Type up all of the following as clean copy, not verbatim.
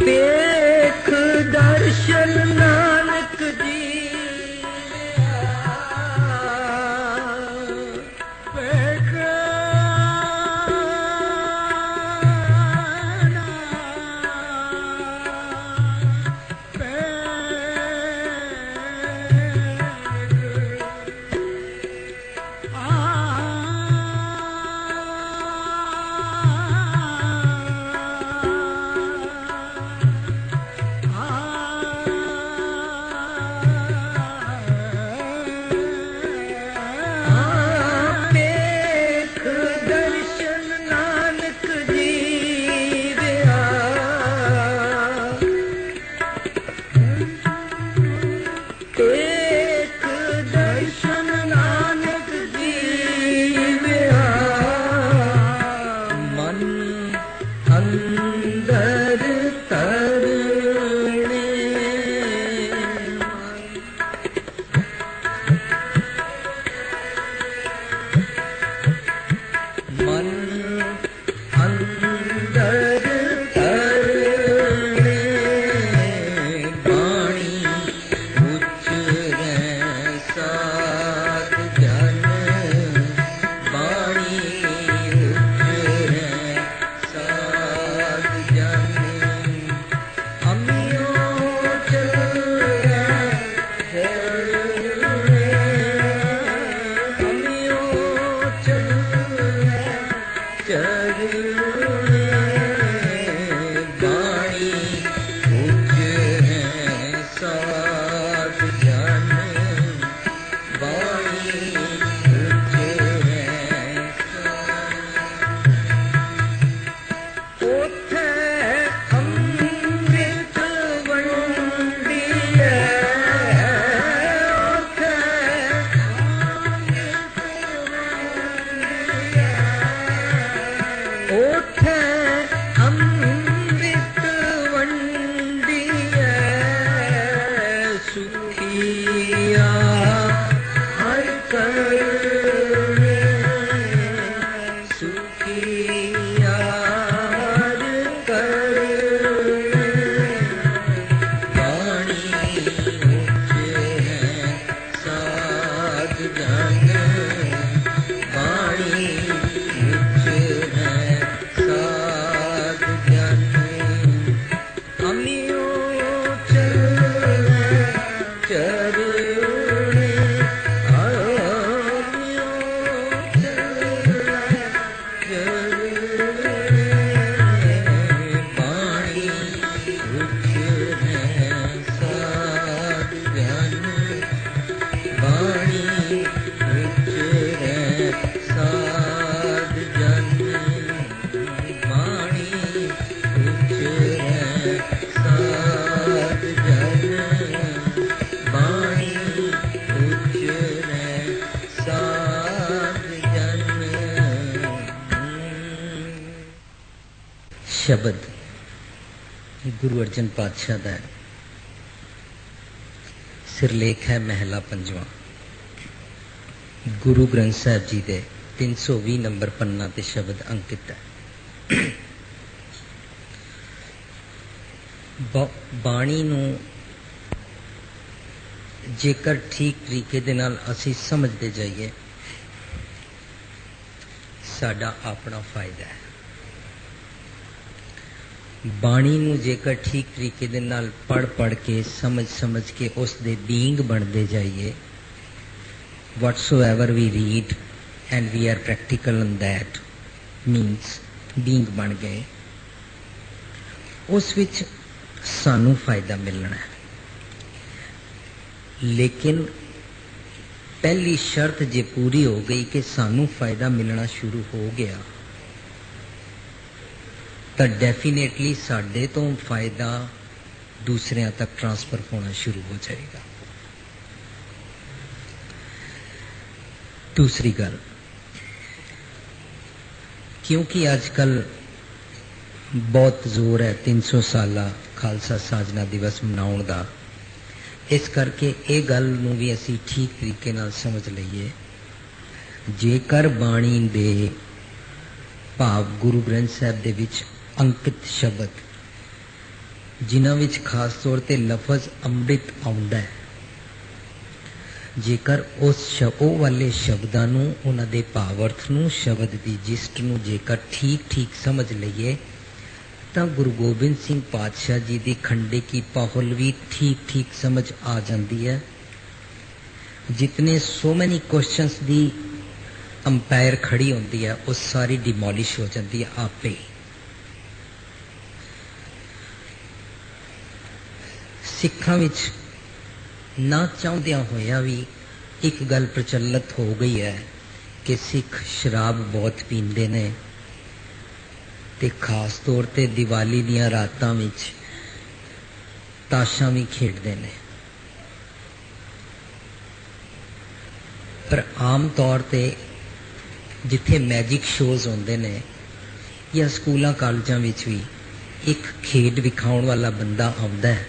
पेख दर्शन नानक जी शब्द गुरु अर्जन पातशाह का सिरलेख है महला पंजवा गुरु ग्रंथ साहब जी के 320 नंबर पन्ना ते शब्द अंकित है। बाणी नूं जेकर ठीक तरीके दे नाल असीं समझते जाइए साडा अपना फायदा है। बाणी नूं जेकर ठीक तरीके दे नाल पढ़ के समझ के उस दे बीइंग बनते जाइए whatsoever we read and we are practical on that means being बन गए उस विच सानू फायदा मिलना है। लेकिन पहली शर्त जे पूरी हो गई कि सानू फायदा मिलना शुरू हो गया तो डेफिनेटली साडे तो फायदा दूसरियां तक ट्रांसफर होना शुरू हो जाएगा। दूसरी गल, क्योंकि आजकल बहुत जोर है 300 साला खालसा साजना दिवस मनाउण दा, इस करके ये गल नूं भी असीं ठीक तरीके नाल समझ लईए। जेकर बाणी दे भाव गुरु ग्रंथ साहब दे विच अंकित शब्द जिन्हां विच खास तौर ते लफज अमृत आउंदा है। जेकर ਉਹ वाले शब्दां नूं उन्हां दे भावर्थ नूं शब्द दी जिस्ट नूं जेकर ठीक ठीक समझ लईए तां गुरु गोबिंद सिंह पातशाह जी दी खंडे की पाहुल भी ठीक ठीक समझ आ जाती है। जितने सो मैनी क्वेश्चंस दी अंपायर खड़ी होती है वो सारी डिमोलिश हो जाती है आपे। सिखां विच ना चाहदिया होया भी एक गल प्रचलित हो गई है कि सिख शराब बहुत पींदे ने ते खास तौर ते दिवाली दियां रातां विच ताशां भी खेडदे ने। पर आम तौर ते जिथे मैजिक शोज होंदे ने या स्कूलों कॉलेजों विच भी एक खेड विखाउण वाला बंदा आउंदा है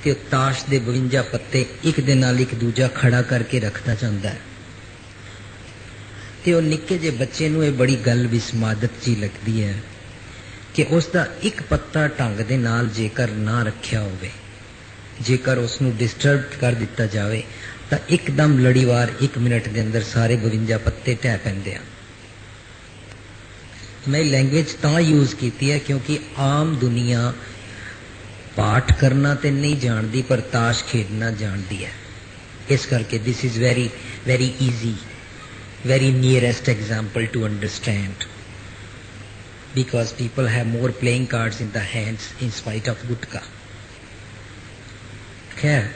ते ताश दे 52 पत्ते एक दे नाल एक दूजा खड़ा करके रखता जाता है ते वो निक्के जे बच्चे नूं ये बड़ी गल विस्मादत जी लगती है कि उसका एक पत्ता ढंग दे नाल जेकर ना रखिया होवे, जेकर उसनूं डिस्टर्ब कर दिता जाए तो एकदम लड़ीवार 1 मिनट के अंदर सारे 52 पत्ते ढह पैंदे आ। मैं लैंग्वेज तां यूज की है क्योंकि आम दुनिया पाठ करना तो नहीं जानती पर ताश खेडना जानती है। इस करके this is very very easy, very nearest example to understand because people have more playing cards in the hands in spite of gutka. खैर,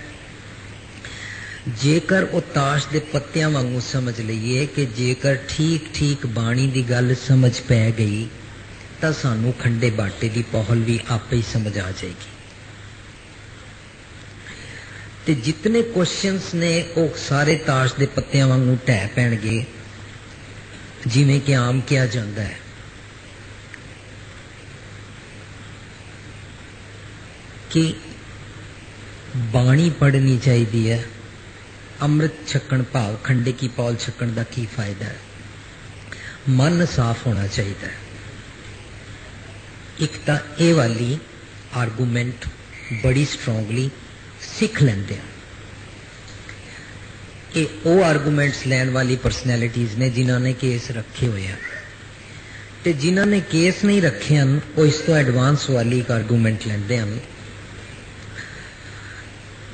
जेकर वो ताश के पत्तियां वांगू समझ लीए कि जेकर ठीक ठीक बाणी की गल समझ पै गई तो सानू खंडे बाटे की पहल भी आपे ही समझ आ जाएगी। ते जितने क्वेश्चंस ने वो सारे ताश के पत्तियां वांगू ढह पैणगे जिवें कि आम किया जाता है। कि बाणी पढ़नी चाहिए है, अमृत छकण भाव खंडे की पौल छकण का की फायदा है, मन साफ होना चाहिए। एक तो ये वाली आर्गूमेंट बड़ी स्ट्रोंगली सीख लेंदे हैं। ये वो आर्गूमेंट्स लैन वाली परसनैलिटीज ने जिन्होंने केस रखे हुए हैं ते जिन्होंने केस नहीं रखे हैं वो इस तो एडवांस वाली एक आर्गूमेंट लेंदे हैं।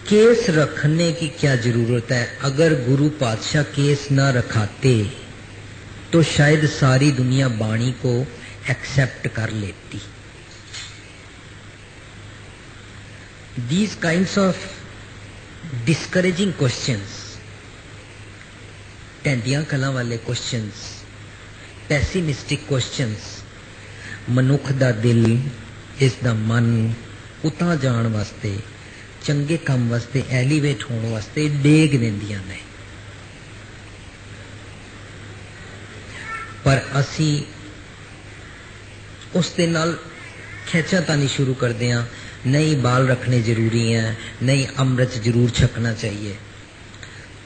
केस रखने की क्या जरूरत है? अगर गुरु पातशाह केस ना रखाते तो शायद सारी दुनिया बाणी को एक्सेप्ट कर लेती। These kinds of discouraging questions, टेंडियां कला वाले क्वेश्चंस, पैसिमिस्टिक क्वेश्चंस, मनुख दा दिल, इसदा मन उतां जाण वास्ते, चंगे काम वास्ते, एलिवेट होने वास्ते डेग देंदियां ने। पर असी उस दे नाल खिंचातानी शुरू करते हैं, नहीं बाल रखने जरूरी हैं, नहीं अमृत जरूर छकना चाहिए।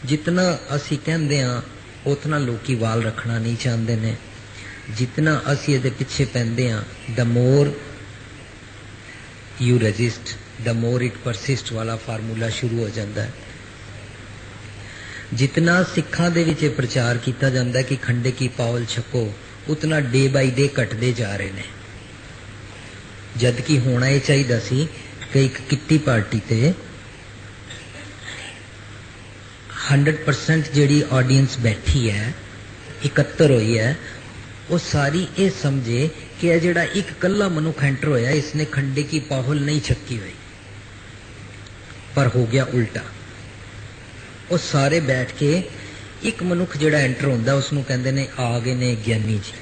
जितना असी कहते हैं उतना लोग बाल रखना नहीं चाहते ने। जितना असी ये पिछे पैंदे हैं, the more you resist the more it persist वाला फार्मूला शुरू हो जाता है। जितना सिखा दे विच प्रचार किया जाता है कि खंडे की पावल छको, उतना डे बाई डे घटते जा रहे हैं। जबकि होना यह चाहिए सी कि एक किट्टी पार्टी ते 100% जिहड़ी ऑडियंस बैठी है, इकत्तर हुई है, वो सारी ये समझे कि यह जिहड़ा एक कल्ला मनुख एंटर होया इसने खंडे की पाहुल नहीं छकी हुई। पर हो गया उल्टा। वो सारे बैठ के एक मनुख जिहड़ा एंटर होंदा उसनूं कहंदे ने आ गए ने ज्ञानी जी,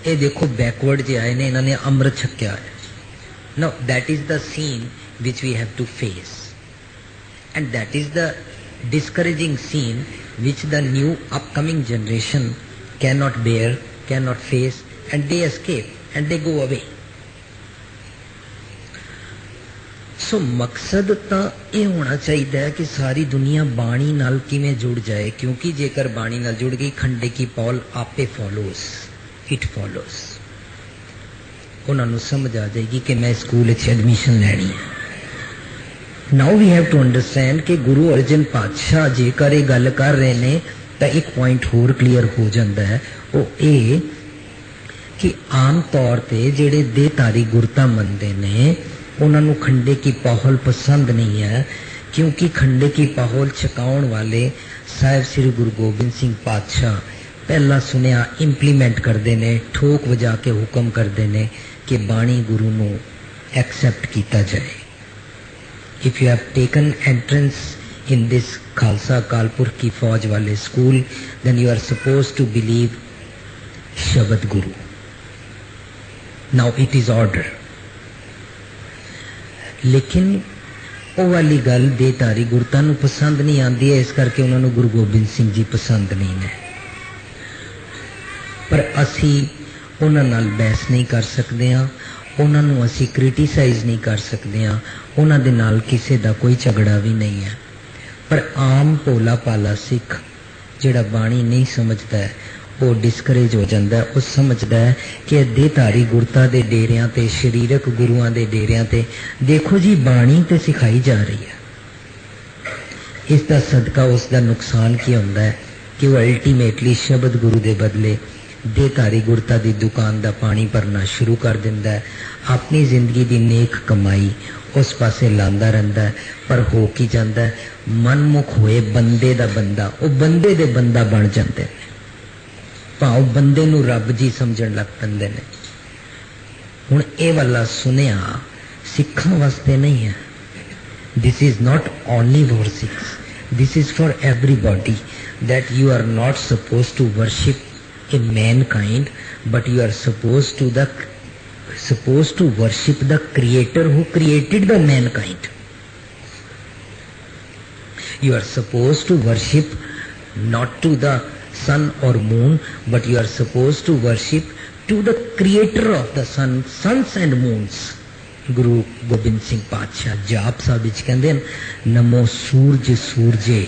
ये देखो बैकवर्ड जे आए ने, इन्होंने अमृत छक्या है। Now that is the scene which we have to face, and that is the discouraging scene which the new upcoming generation cannot bear, cannot face, and they escape and they go away. So मकसद तो ये होना चाहिए कि सारी दुनिया बाणी नाल किवें जुड़ जाए, क्योंकि जेकर बाणी नाल जुड़ गई खंडे की पौल आपे फॉलोस, इट फॉलोस। उन्होंने समझ आ जाएगी कि मैं स्कूल एडमिशन लैनी है। Now we have to understand कि गुरु अर्जन पातशाह जेकर ये गल कर रहे ने तो एक पॉइंट होर क्लीयर हो जाता है, वो ये कि आम तौर पर जेडे देहधारी गुरता मनते ने उन्होंने खंडे की पाहौल पसंद नहीं है, क्योंकि खंडे की पाहौल छकाउण वाले साहिब श्री गुरु गोबिंद सिंह पातशाह पहला सुनिया इंप्लीमेंट करते ने, ठोक वजा के हुक्म करते ने कि बाणी गुरु नू एक्सेप्ट किया जाए। If you have taken entrance in this Khalsa Kalpurakh की फौज वाले school, then you are suppose to believe Shabad Guru. Now it is order. लेकिन वो वाली गल देहधारी गुरता नू पसंद नहीं आती है, इस करके उन्होंने गुरु गोबिंद सिंह जी पसंद नहीं ने। पर असी उन्हां नाल बहस नहीं कर सकते हाँ, उन्होंने असी क्रिटिसाइज नहीं कर सकते हाँ, उन्होंने नाल किसी का कोई झगड़ा भी नहीं है। पर आम भोला भाला सिख जिहड़ा बाणी नहीं समझता है वो डिस्करेज हो जाता है। वो समझता है कि देहधारी गुरता के डेरिया ते शरीरक गुरुआं के डेरिया ते देखो जी बाणी तो सिखाई जा रही है, इसका सदका उसका नुकसान की होता है कि वह अल्टीमेटली शब्द गुरु के बदले देहधारी गुरता की दुकान का पानी भरना शुरू कर दिंदा है, अपनी जिंदगी की नेक कमाई उस पासे लांदा रहता है। पर हो की जाता है, मनमुख होए बंदे का बंदा वो बंदे दे बंदा बन जाते हैं, भाव बंदे नू रब जी समझण लग पैंदे ने। हुण ये वाला सुनिया सिखां वास्ते नहीं है, this is not only for Sikhs, this is for everybody, that you are not suppose to worship a mankind, but you are supposed to worship the creator who created the mankind. You are supposed to worship not to the sun or moon, but you are supposed to worship to the creator of the sun, suns and moons. Guru Gobind Singh पातशाह जाप साहब विच कहंदे नमो सूरज सूरजे,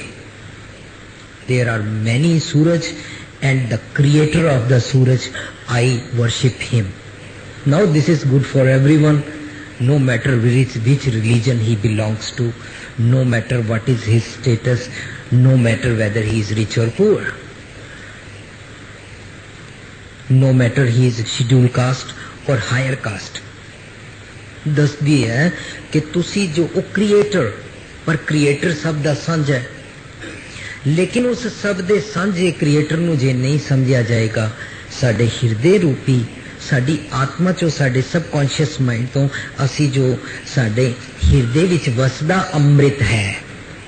there are many Suraj and the creator of the Suraj, I worship him. Now this is good for everyone, no matter which religion he belongs to, no matter what is his status, no matter whether he is rich or poor, no matter he is scheduled caste or higher caste. दसदी है कि तुसी जो creator, पर creator सब दा सांझ है, लेकिन उस सब दे सांझे क्रिएटर नू जे नहीं समझा जाएगा, साडे हिरदे रूपी साडी आत्मा चो साडे सबकॉन्शियस माइंड तो असी जो साडे हिरदे विच वसदा अमृत है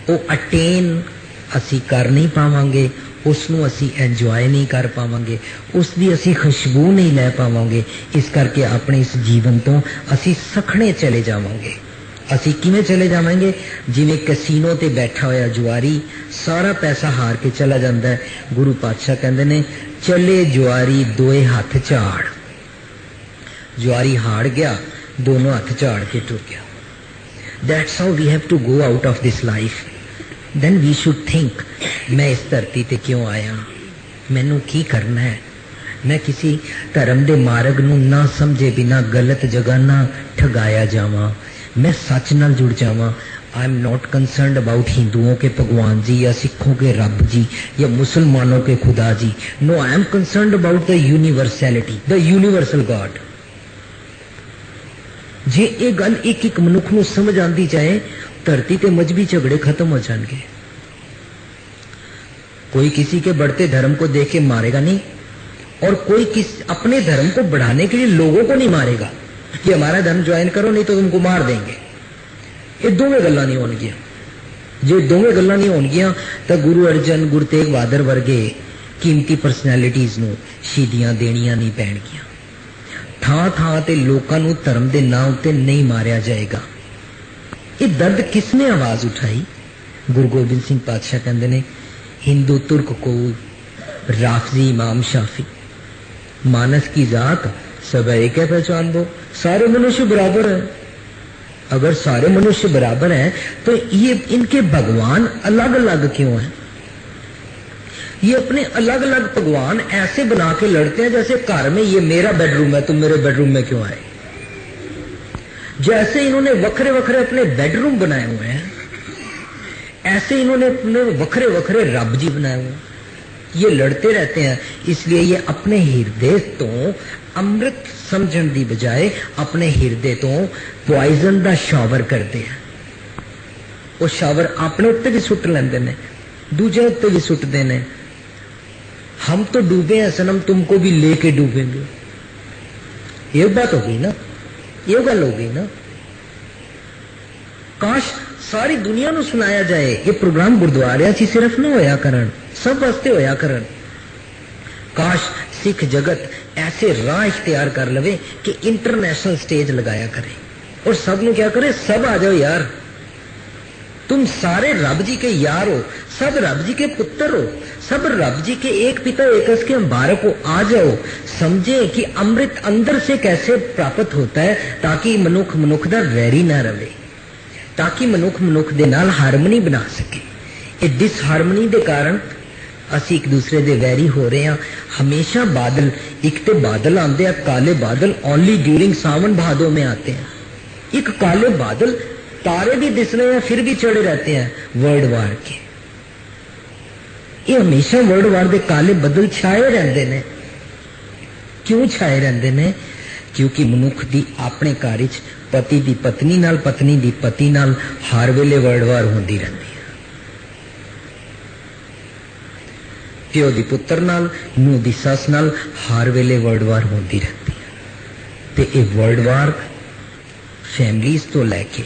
वो अटेन असी कर नहीं पावांगे, उसनू असी एंजॉय नहीं कर पावांगे, उसकी असी खुशबू नहीं लै पावांगे। इस करके अपने इस जीवन तो असी सखने चले जावांगे। असी किवें चले जावांगे? जिवें कैसीनो ते बैठा होया जुआरी सारा पैसा हार के चला जाता है। गुरु पातशाह कहंदे ने चले जुआरी दोए हाथ झाड़, जुआरी हार गया, दोनों हाथ झाड़ के टुर गया। That's how we have to go out of this life. Then we should think, मैं इस धरती ते क्यों आया, मैनू की करना है। मैं किसी धर्म के मार्ग नू ना समझे बिना गलत जगह ना ठगाया जावां, मैं सच नाल जुड़ जावां। I am not concerned about हिंदुओं के भगवान जी या सिखों के रब जी या मुसलमानों के खुदा जी। No, I am concerned about the universality, the universal God. जे ये गल एक एक मनुख नू समझ आती जाए, धरती ते मजहबी झगड़े खत्म हो जाएंगे। कोई किसी के बढ़ते धर्म को देख के मारेगा नहीं, और कोई अपने धर्म को बढ़ाने के लिए लोगों को नहीं मारेगा कि हमारा धर्म ज्वाइन करो नहीं तो तुमको मार देंगे। ये दोवें गल्लां नहीं होणगियां। जे दोवें गल्लां नहीं होणगियां तो गुरु अर्जन, गुरु तेग बहादुर वर्गे कीमती परसनैलिटीज़ नूं शहीदियां देणियां नहीं पैणगियां। थां थां ते लोकां नूं धर्म दे नाम उत्ते नहीं मारिया जाएगा। ये दर्द किसने आवाज उठाई? गुरु गोबिंद सिंह पातशाह कहंदे ने हिंदू तुर्क को राफजी इमाम शाफी, मानस की जात सब एक है पहचान दो, सारे मनुष्य बराबर हैं। अगर सारे मनुष्य बराबर हैं तो ये इनके भगवान अलग अलग क्यों हैं? ये अपने अलग अलग भगवान ऐसे बना के लड़ते हैं जैसे घर में ये मेरा बेडरूम है, तुम मेरे बेडरूम में क्यों आए? जैसे इन्होंने वखरे वखरे अपने बेडरूम बनाए हुए हैं, ऐसे इन्होंने अपने वखरे वखरे रब जी बनाए हुए हैं। ये लड़ते रहते हैं, इसलिए ये अपने हिरदे तो अमृत समझण दी बजाय अपने हिरदे तो पॉइजन दा शावर करते हैं। वो शावर अपने उत्ते भी सुट लेंदे ने, दूजे उत्ते भी सुटते ने। हम तो डूबे हैं सनम, तुमको भी लेके डूबेंगे। ये बात हो गई ना, ये गल हो गई ना। काश सारी दुनिया ਨੂੰ सुनाया जाए ये प्रोग्राम गुरुद्वारे च सिर्फ ना होया करन, सब वास्ते होया करन। काश सिख जगत ऐसे राह इख्तियार कर लवे कि इंटरनेशनल स्टेज लगाया करे और सब नु क्या करे, सब आ जाओ यार, तुम सारे रब जी के यार हो, सब रब जी के पुत्र हो, सब रब जी के एक पिता एक के अंबारक हो। आ जाओ, समझे कि अमृत अंदर से कैसे प्राप्त होता है, ताकि मनुख मनुख दा वैरी ना रहे, ताकि मनुख मनुख दे नाल हारमनी बना सके। ये डिसहारमनी दे कारण असी एक दूसरे दे वैरी हो रहे हैं। हमेशा बादल, एक ते बादल आते हैं काले बादल, ओनली ड्यूरिंग सावन भादों में आते हैं। एक काले बादल, तारे भी दिस रहे हैं फिर भी चढ़े रहते हैं वर्ल्ड वार के। ये हमेशा वर्ल्ड वार दे काले बदल छाए रहते ने। क्यों छाए रहते ने? क्योंकि मनुख दी अपने घर विच पति दी पत्नी नाल, पत्नी दी पति नाल हर वेले वर्ल्ड वार होंदी रहती है। प्यो दी पुत्र नाल, नूह दी सस नाल हर वेले वर्ल्ड वार होंदी रहती है। ते ये वर्ल्ड वार फैमिलीज तो लैके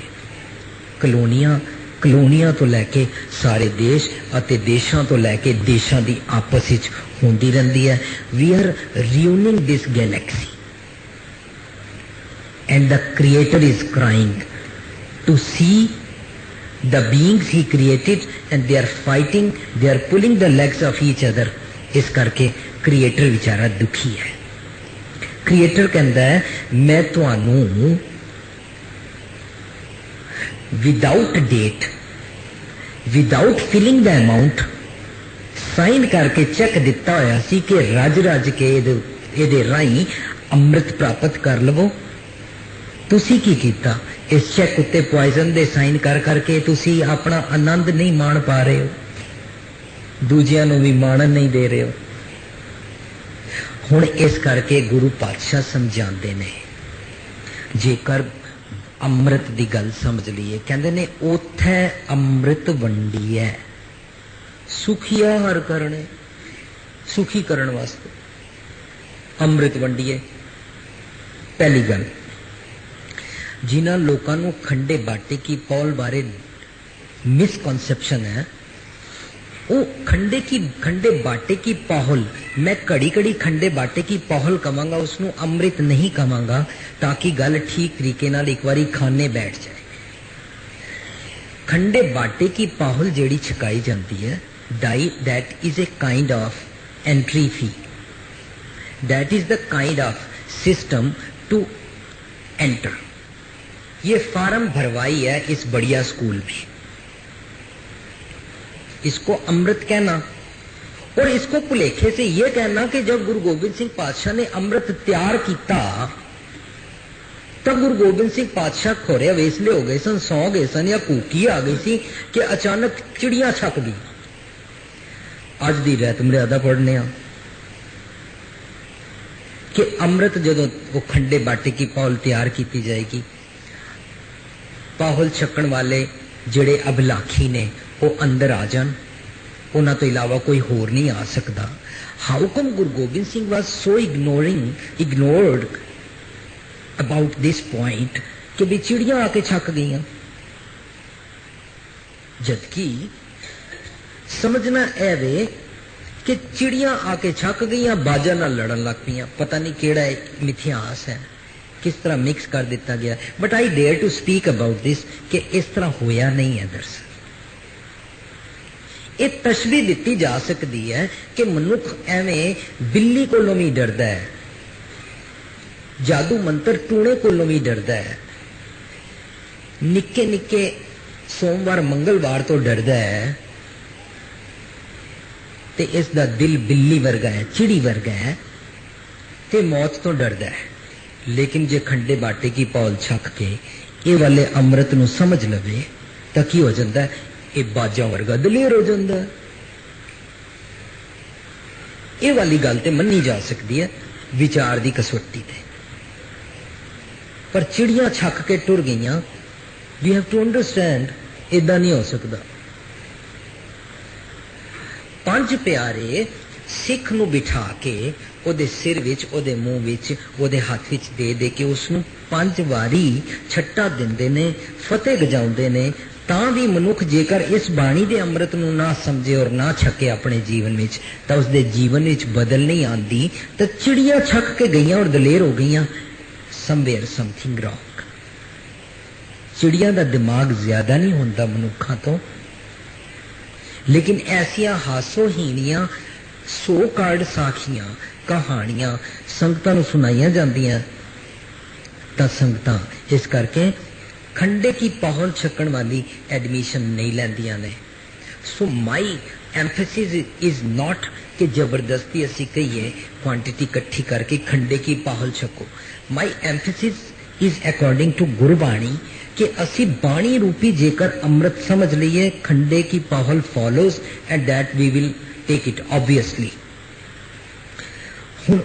कलोनियां तो लैके सारे देश अते देशां तो लैके देशां दी आपस विच होंदी रहंदी है। We are ruining this galaxy and the creator is crying to see the beings he created and they are fighting, they are pulling the legs of each other। इस करके क्रिएटर बेचारा दुखी है। क्रिएटर कहता है मैं तुहानू without date, without filling the amount sign करके चेक दिता होया सी कि रज रज के इहदे राही अमृत प्राप्त कर लवो। तुसी की कीता? इस चेक उत्ते पॉइजन दे साइन कर करके तुसी अपना आनंद नहीं मान पा रहे हो, दूजियां नूं भी माणन नहीं दे रहे हो। हुण इस करके गुरु पातशाह समझाते ने, जेकर अमृत दी गल समझ लीए, कहंदे ने ओथे अमृत वंडी है, सुखिया हर करने, सुखी करण वास्ते अमृत वंडी है। पहली गल, जिन्हां लोकां नूं खंडे बाटे की पौल बारे मिसकॉन्सेप्शन है, वो खंडे बाटे की पौल, मैं कड़ी कड़ी खंडे बाटे की पौल कवांगा, उसनूं अमृत नहीं कवांगा, ताकि गल ठीक तरीके नाल एक बारी खाने बैठ जाए। खंडे बाटे की पौल जेड़ी छकाई जाती है, that is a kind of entry fee, that is the kind of system to enter. ये फार्म भरवाई है इस बढ़िया स्कूल में, इसको अमृत कहना और इसको भुलेखे से यह कहना कि जब गुरु गोबिंद सिंह पातशाह ने अमृत तैयार किया तब गुरु गोबिंद सिंह पातशाह खोरे वेसले हो गए सन, सौ गए सन या कूकी आ गई सी कि अचानक चिड़ियां छक गई। अज दी रात मर्यादा पढ़ने कि अमृत जदों वो खंडे बाटे की पौल तैयार की जाएगी, पौल छकन वाले जिहड़े अभिलाखी ने वो अंदर आ जान, उन्हां तो इलावा कोई होर नहीं आ सकता। How come Guru Gobind Singh was so ignored about this point कि भी चिड़ियां आके छक गई, जबकि समझना है वे कि चिड़ियां आके छक गई, बाजा नाल लड़न लग पईयां। पता नहीं केड़ा मिथिहास है, किस तरह मिक्स कर दिता गया, but I dare to speak about this कि इस तरह होया नहीं है। दरअसल एक तशबीह दी जा सकती है कि मनुख एवं बिल्ली कोलों भी डरदा है, जादू मंत्र टूणे कोलों भी डरदा है, निक्के निक्के सोमवार मंगलवार तो डरदा है, ते इसदा दिल बिल्ली वर्गा है, चिड़ी वर्गा है, ते मौत तो डरदा है। लेकिन जे खंडे बाटे की पौल छक के ये वाले अमृत नूं समझ लवे तां की हो जांदा है, ये बाजा वर्गा दलेर हो जांदा है। ये वाली गल ते मन्नी जा सकती है विचार दी कसौटी ते, पर चिड़ियां छक के टुर गईयां। वी हैव टू अंडरस्टैंड इदा नहीं हो सकता। पंज प्यारे सिख नूं बिठा के ओदे सिर विच, ओदे मुंह विच, ओदे हाथ विच दे दे के उसनूं 5 वारी छट्टा दिंदे ने, फतेह गजाउंदे ने। तां भी मनुख जेकर इस बाणी दे अमृत नूं ना समझे और ना छके अपने जीवन विच, तां उसदे जीवन विच बदल नहीं आंदी। तां चिड़ियां छक के गईयां और दलेर हो गईयां। Somewhere something wrong. चिड़ियां दा दिमाग ज्यादा नहीं होंदा मनुखां तो, लेकिन ऐसिया हासोहीणियां सो कार्ड साखियां कहानियां संगतां नूं सुनाईयां जांदियां तां संगतां इस करके खंडे की पौल छकण वाली एडमिशन नहीं लैंदियां ने। सो माई एम्फेसिस इज नॉट कि जबरदस्ती असी कहिए क्वांटिटी इकट्ठी करके खंडे की पौल छको। My emphasis is according to Gurbani कि असी बाणी रूपी जेकर अमृत समझ लीए, खंडे की पौल follows and that we will take it obviously. हुण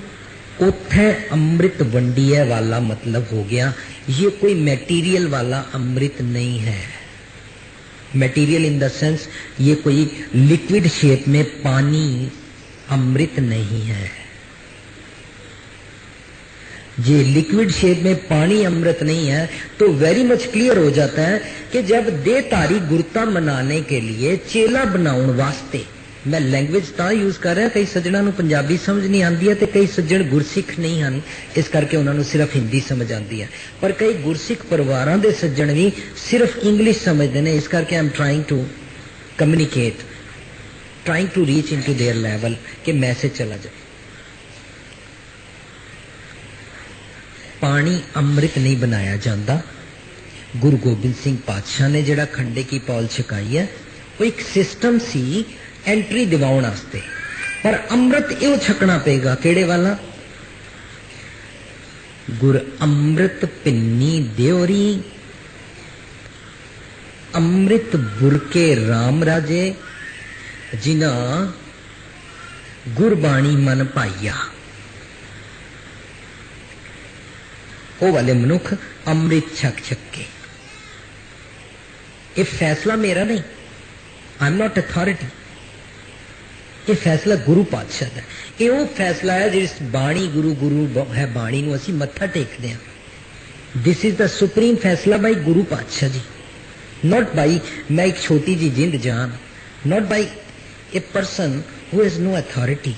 उथे अमृत वंडिया वाला मतलब हो गया, ये कोई मटेरियल वाला अमृत नहीं है। मटेरियल इन द सेंस ये कोई लिक्विड शेप में पानी अमृत नहीं है। ये लिक्विड शेप में पानी अमृत नहीं है तो वेरी मच क्लियर हो जाता है कि जब देहधारी गुरता मनाने के लिए चेला बनाउण वास्ते, मैं लैंग्वेज ता यूज कर रहा, कई सज्जणों को पंजाबी समझ नहीं आती है तो कई सज्जण गुरसिख नहीं हैं, इस करके उन्होंने सिर्फ हिंदी समझ आती है। पर कई गुरसिख परिवारों के सज्जण भी सिर्फ इंग्लिश समझते हैं, इस करके I am trying to communicate, trying to reach in to their level कि मैसेज चला जाए। पानी अमृत नहीं बनाया जाता। गुरु गोबिंद सिंह पातशाह ने जिहड़ा खंडे की पौल छकाई है वो एक सिस्टम सी एंट्री दिवाउण वास्ते, पर अमृत इहो छकना पेगा केड़े वाला? गुर अमृत पिन्नी देवरी, अमृत बुरके राम राजे, जिना गुरबाणी मन पाइया। वो वाले मनुख अमृत छक छक के। ये फैसला मेरा नहीं, आई एम नॉट अथॉरिटी, ये फैसला गुरु पातशाह का। ये वो फैसला है जिस बाणी गुरु गुरु है बाणी नूं असीं मत्था टेकदे हां। दिस इज द सुप्रीम फैसला बाई गुरु पातशाह जी, नॉट बाई मैं एक छोटी जी जिंद जान, not by a person who has no authority.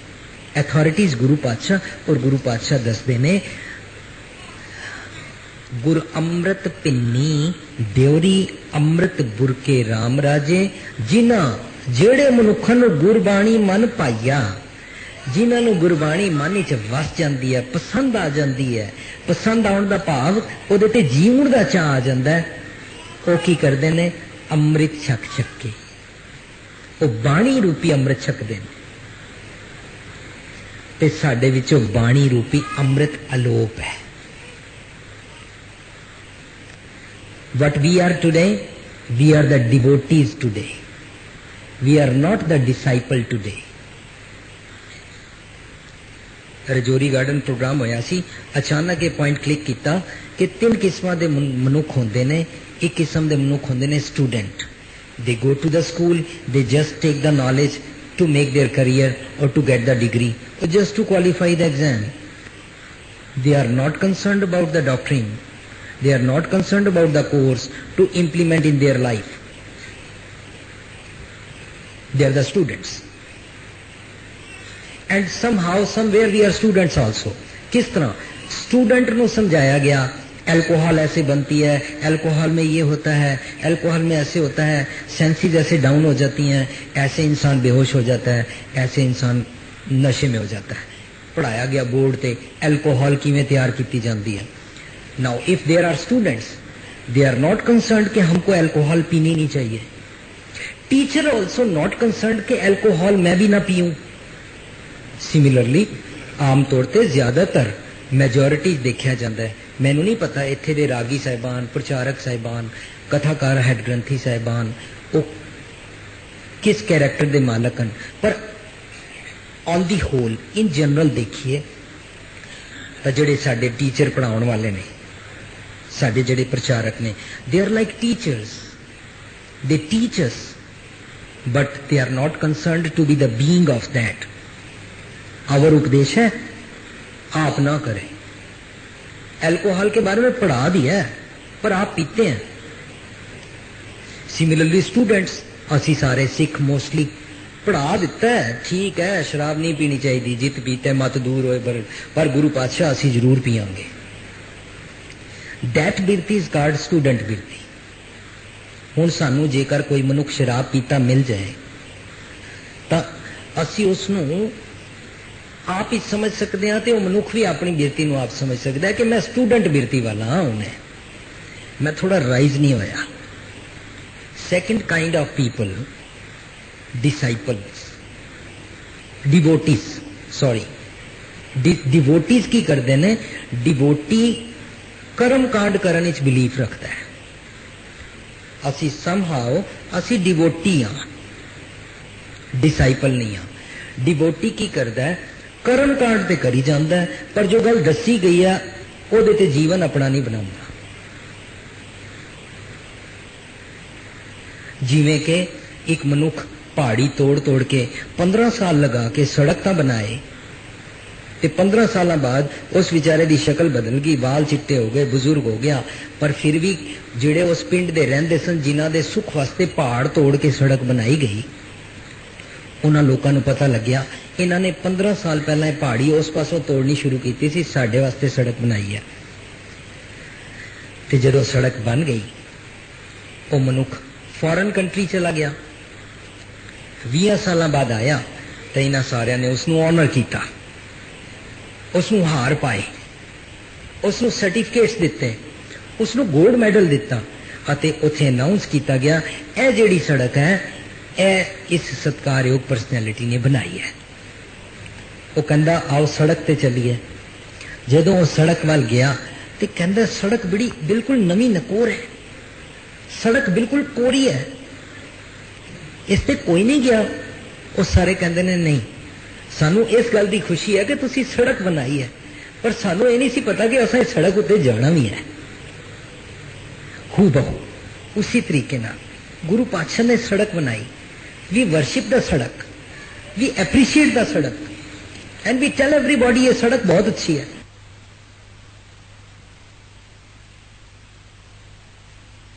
Authority is Guru Patshah और गुरु पातशाह दसदे ने गुर अमृत पिन्नी देवरी अमृत बुरके राम राजे, जिन्हां जेड़े मनुखां नूं गुरबाणी मन पाइया, जिन्हां नूं गुरबाणी मन विच वस जांदी है, पसंद आ जांदी है। पसंद आउण दा भाव ओहदे ते जीवन दा चाह आ जांदा है। ओह की करदे ने? अमृत छक छक के ओह बाणी रूपी अमृत छकदे ने। ते साडे विचों बाणी रूपी अमृत अलोप है। What we are today, we are the devotees today. We are not the disciple today. Rajouri Garden programme होया सी, अचानक ये पॉइंट क्लिक किया कि 3 किस्मां दे मनुख होंदे ने। एक किस्म दे मनुख होंदे ने student, they go to the school, they just take the knowledge to make their career और टू गेट द डिग्री और just to qualify the exam. They are not concerned about the doctrine, they are not concerned about the course to implement in their life. They are the students, and somehow somewhere we are students also. किस तरह student को समझाया गया alcohol ऐसे बनती है, alcohol में ये होता है, अल्कोहल में ऐसे होता है, सेंसेस ऐसे डाउन हो जाती हैं, ऐसे इंसान बेहोश हो जाता है, ऐसे इंसान नशे में हो जाता है। पढ़ाया गया बोर्ड ते अल्कोहल किवें तैयार की जाती है। Now, if there are students, they are not concerned कि हमको अल्कोहल पीनी नहीं चाहिए। Teacher also not concerned कि अल्कोहल मैं भी ना पीऊं। Similarly, आमतौर पे ज्यादातर मैजोरिटी देखा जाता है। मैनू नहीं पता इत्थे दे रागी साहिबान, प्रचारक साहिबान, कथाकार हैड ग्रंथी साहिबान वो किस कैरेक्टर दे मालक हैं, पर on the whole in general देखिए तो जिहड़े साडे टीचर पढ़ाउण वाले ने, साडे जिहड़े प्रचारक ने, they are like teachers, they teach us but they are not concerned to be the being of that. Our उपदेश है आप ना करें। अल्कोहल के बारे में पढ़ा दिया है पर आप पीते हैं। सिमिलरली स्टूडेंट्स, असी सारे सिख मोस्टली पढ़ा दिता है, ठीक है शराब नहीं पीनी चाहिए, जित पीते मत दूर होए, पर गुरु पातशाह असी जरूर पियांगे। That birti is called student birti. हुण सानू जेकर कोई मनुख शराब पीता मिल जाए तो असी उसनू आप ही समझ सकते हैं, तो मनुख भी अपनी बिरती को आप समझ सकता है कि मैं स्टूडेंट बिरती वाला हाँ, उन्हें मैं थोड़ा राइज नहीं होया। Second kind of people, disciples, devotees, sorry devotees की करते हैं। डिवोटी कर्म कांड करने च बिलीफ रखता है। असी समहाउ असी डिवोटी हाँ, डिसाइपल नहीं हाँ। डिवोटी की करता है, कर्म कांड ते करी जाता है, पर जो गल दसी गई है वो ते जीवन अपना नहीं बनाता। जिवें के एक मनुख पहाड़ी तोड़ तोड़ के 15 साल लगा के सड़क तो बनाए, ते 15 साल बाद उस विचारे की शक्ल बदल गई, बाल चिट्टे हो गए, बुजुर्ग हो गया, पर फिर भी जिहड़े उस पिंड दे रहिंदे सन, जिन्हां दे सुख वास्ते पहाड़ तोड़ के सड़क बनाई गई, उन्हां लोकां नूं पता लग्या इन्हां ने 15 साल पहले पहाड़ी उस पासों तोड़नी शुरू की सी, साडे वास्ते सड़क बनाई है। ते जदों सड़क बन गई वो मनुख फॉरेन कंट्री चला गया। 20 साल बाद आया तो इन्हां सारियां ने उसनूं ऑनर किया, उसनूं हार पाए, उसनूं सर्टिफिकेट्स दिते, उसनूं गोल्ड मैडल दिता, अते उत्थे अनाउंस किया गया यह जिहड़ी सड़क है यह इस सत्कारयोग परसनैलिटी ने बनाई है। वो कहंदा आओ सड़क ते चलिए। जदों वो सड़क वाल गया तो कहंदा सड़क बड़ी बिल्कुल नवी नकोर है, सड़क बिल्कुल कोरी है, इस ते कोई नहीं गया। वो सारे कहंदे ने नहीं, सानू इस गल की खुशी है कि तुसी सड़क बनाई है, पर सानू ये नहीं सी पता कि असां इस सड़क उत्ते जाना भी है। हूबहू उसी तरीके नाल गुरु पातशाह ने सड़क बनाई। वी वर्शिप द सड़क, वी एप्रीशिएट द सड़क एंड वी टेल एवरीबॉडी ये सड़क बहुत अच्छी है।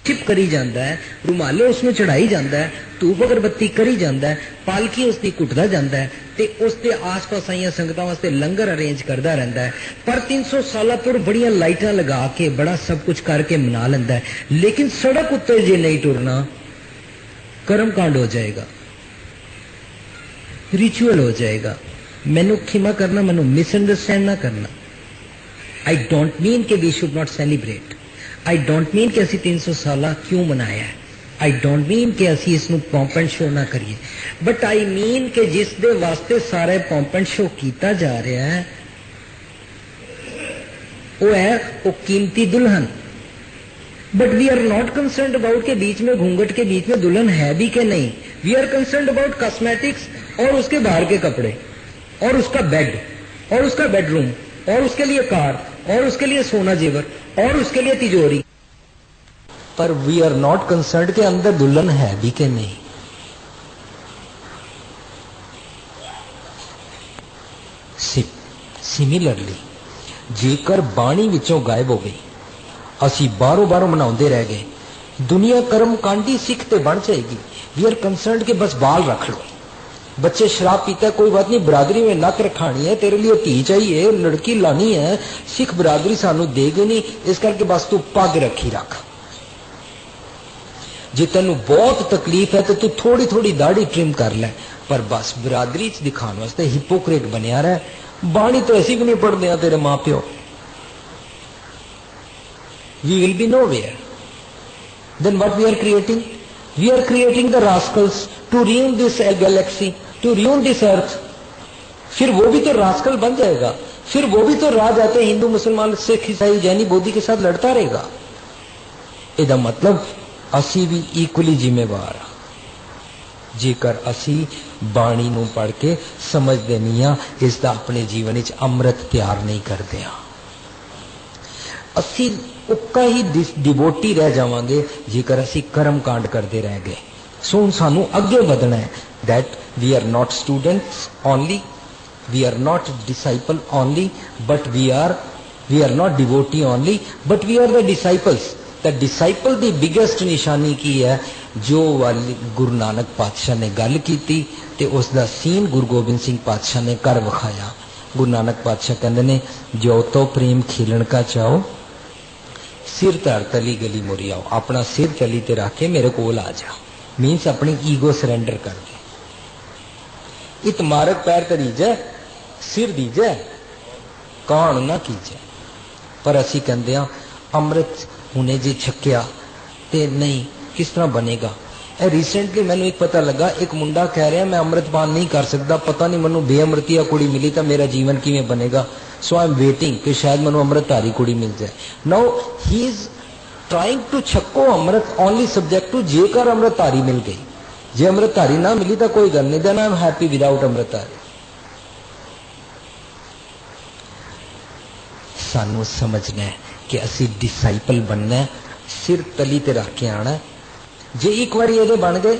चिप करी जाता है, रुमाले उसमें चढ़ाई जाता है, धूप अगरबत्ती करी जाता है, पालकी उसकी कुटदा जाता है, ते उसके आस पास आईया संगतां वास्ते लंगर अरेंज करता रहता है। पर 300 साल तुर बड़ियां लाइटां लगा के बड़ा सब कुछ करके मना लेंदा है, लेकिन सड़क उत्ते जे नहीं टुरना कर्म कांड हो जाएगा, रिचुअल हो जाएगा। मैनू खिमा करना, मैनू मिसअंडरस्टैंड ना करना। आई डोंट मीन के we should not celebrate, I don't mean कि असी 300 साल क्यों मनाया है, आई डोंट मीन कि असी इसनू पॉम्प एंड शो ना करिए, बट आई मीन कि जिस दे वास्ते सारे पॉम्प एंड शो किया जा रहा है वो है वो कीमती दुल्हन। But we are not concerned about के बीच में घूंघट के बीच में दुल्हन है भी कि नहीं। We are concerned about cosmetics और उसके बाहर के कपड़े और उसका बेड और उसका बेडरूम और उसके लिए कार और उसके लिए सोना जेवर और उसके लिए तिजोरी, पर वी आर नॉट कंसर्न्ड के अंदर दुल्हन है भी कि नहीं। सिमिलरली जेकर बाणी विचों गायब हो गई, असी बारों बारों मनाते रह गए, दुनिया कर्म कांडी सिख ते बन जाएगी। वी आर कंसर्न्ड के बस बाल रख लो, बच्चे शराब पीता है कोई बात नहीं, बरादरी में नक रखानी है, तेरे लिए धी चाहिए, लड़की लानी है, सिख बरादरी सानू देगी नहीं, इस करके बस तू पग रखी रख। जे तेनू बहुत तकलीफ है तो तू थोड़ी थोड़ी दाढ़ी ट्रिम कर ले, पर बस बरादरी च दिखाने वास्ते हिपोक्रेट बनया रहा। बाणी तो ऐसी भी नहीं पढ़ते हैं तेरे मां प्यो। We will be nowhere. Then what we are creating? We are creating the rascals to ruin this galaxy, to ruin this earth. फिर वो भी तो रास्कल बन जाएगा, फिर वो भी तो राह जाते हिंदू मुसलमान सिख ईसाई जैनी बौद्धी के साथ लड़ता रहेगा। ਇਹਦਾ मतलब ਅਸੀਂ भी इक्वली जिम्मेवार हाँ जेकर असी बाणी नूं पढ़ के समझते नहीं हाँ, इसका अपने जीवन विच अमृत तैयार नहीं करते हाँ। असी उक्का ही डिवोटी रह जावांगे जेकर असी कर्म कांड करते रह गए। सो हुण सानू अगे बढ़ना है that we are not students only, we are not disciple only, but we are not devotee only, but we are the disciples. The disciple की बिगेस्ट निशानी की है जो वाली गुरु नानक पातशाह ने गल की ते उसका सीन गुरु गोबिंद सिंह पातशाह ने कर विखाया। गुरु नानक पातशाह कहते ने जो तो प्रेम खिलन का चाहो सिर धर तली गली मुरी आओ। अपना सिर तली ते रख के मेरे कोल आ जा, मीनस अपनी ईगो सरेंडर कर दे। इत मारक पैर तरीजै सिर दीजै कान ना कीजै। पर असी कहते हैं अमृत हुणे जे छकिया ते नहीं किस तरह बनेगा। रिसेंटली मैंने एक पता लगा, एक मुंडा कह रहा है मैं अमृतपान नहीं कर सकता, पता नहीं मैनू बेअमृतिया कुड़ी मिली तो मेरा जीवन किवें बनेगा। सो आई एम वेटिंग कि शायद मैनू अमृतधारी कुड़ी मिल जाए। Now he is trying to छको अमृत ओनली सब्जेक्ट टू जेकर अमृतधारी मिल गई। जे अमृतधारी ना मिली तो कोई गल नहीं, then I am happy without Amritdhari. सानू समझना है कि असी डिसाइपल बनना है, सिर तली ते रख के आना है। जे एक बार ये बन गए,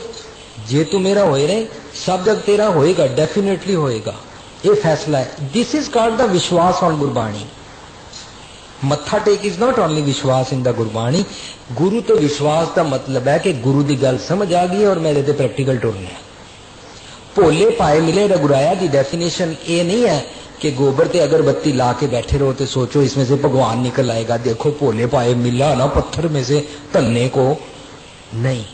जे तू मेरा होए रहे सब जग तेरा होएगा, डेफिनेटली होएगा। ये फैसला है। दिस इज कॉल्ड द विश्वास ऑन गुरबाणी। मत्था टेक इज नॉट ओनली विश्वास इन द गुरबाणी। गुरु तो विश्वास का मतलब है कि गुरु की गल समझ आ गई और मेरे ते प्रैक्टिकल टुरना है। भोले पाए मिले रघुराया की डेफिनेशन ये नहीं है कि गोबर ते अगरबत्ती ला के बैठे रहो तो सोचो इसमें से भगवान निकल आएगा। देखो भोले पाए मिला ना पत्थर में से तलने को, नहीं।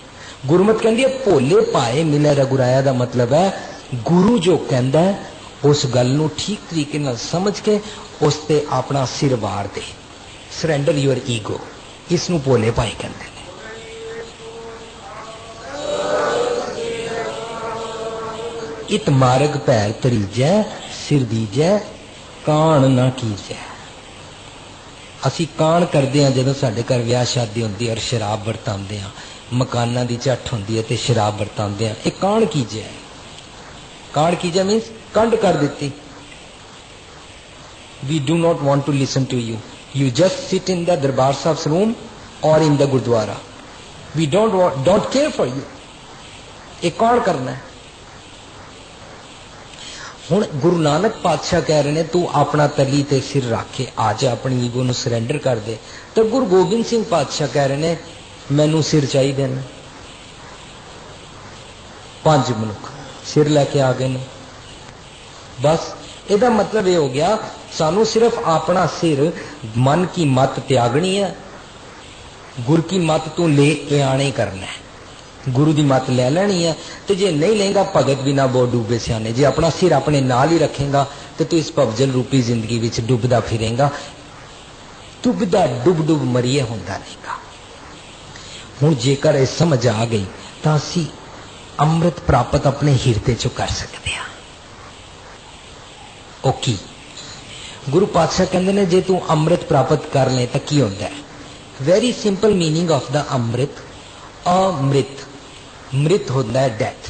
गुरमत कहती है भोले पाए मिले रघुराया का मतलब है गुरु जो कहता है उस गल नूं ठीक तरीके नाल समझ के उस ते अपना सिर वार दे, सरेंडर योर ईगो। इसनूं भोले पाए कहते हैं। इत मार्ग पैर तरीजै सिर दीजै कान ना कीजै। असी कान करते हैं जदों साडे घर विआह शादी होंदी और शराब वरतांदे हैं, मकाना की झट होंदी है ते शराब वरतांदे हैं। ये कान कीजै, कान कीजै मीन्स कंड कर दी। We do not want to listen to you, you just sit in the Darbar Sahib room और in the gurdwara. We don't care for you. ये कौन करना है? हुण गुरु नानक पातशाह कह रहे ने तू अपना तली ते सिर रख के आ जा, अपनी ईगो नूं सरेंडर कर दे। तो गुरु गोबिंद सिंह पातशाह कह रहे ने मैनू सिर चाहिए ने। 5 मनुख सिर लैके आ गए ने। बस ਇਹਦਾ मतलब ये हो गया सानू सिर्फ अपना सिर मन की मत त्यागनी है, गुरु की मत तू ले के आने करना है। गुरु की मत ले लेनी है तो जे नहीं लेगा भगत भी ना बहुत डूबे सियाने। जे अपना सिर अपने नाल ही रखेगा तो तू इस भवजल रूपी जिंदगी विच डुबदा फिरेगा, डुबदा डुब डुब मरीए होंदा रहेगा। हुण जेकर ये समझ आ गई तो असी अमृत प्राप्त अपने हिरदे चो कर सकते हैं। ओके, गुरु पातशाह कहते ने जे तू अमृत प्राप्त कर ले तो की होता है? Very simple meaning of the amrit. अमृत, मृत होता है death,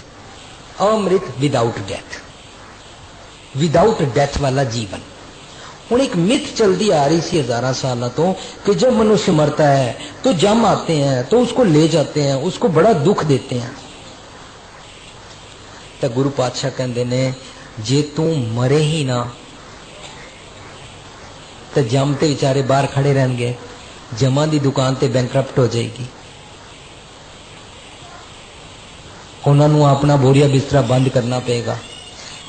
amrit without death, without death वाला जीवन। हुण एक मिथ चलती आ रही सी हजारों सालों तो कि जब मनुष्य मरता है तो जम आते हैं तो उसको ले जाते हैं, उसको बड़ा दुख देते हैं। तो गुरु पातशाह कहते ने जे तू मरे ही ना तो जम ते बेचारे बाहर खड़े रहेंगे, जमा की दुकान ते बैंकरप्ट हो जाएगी, उन्होंने अपना बोरिया बिस्तरा बंद करना पेगा।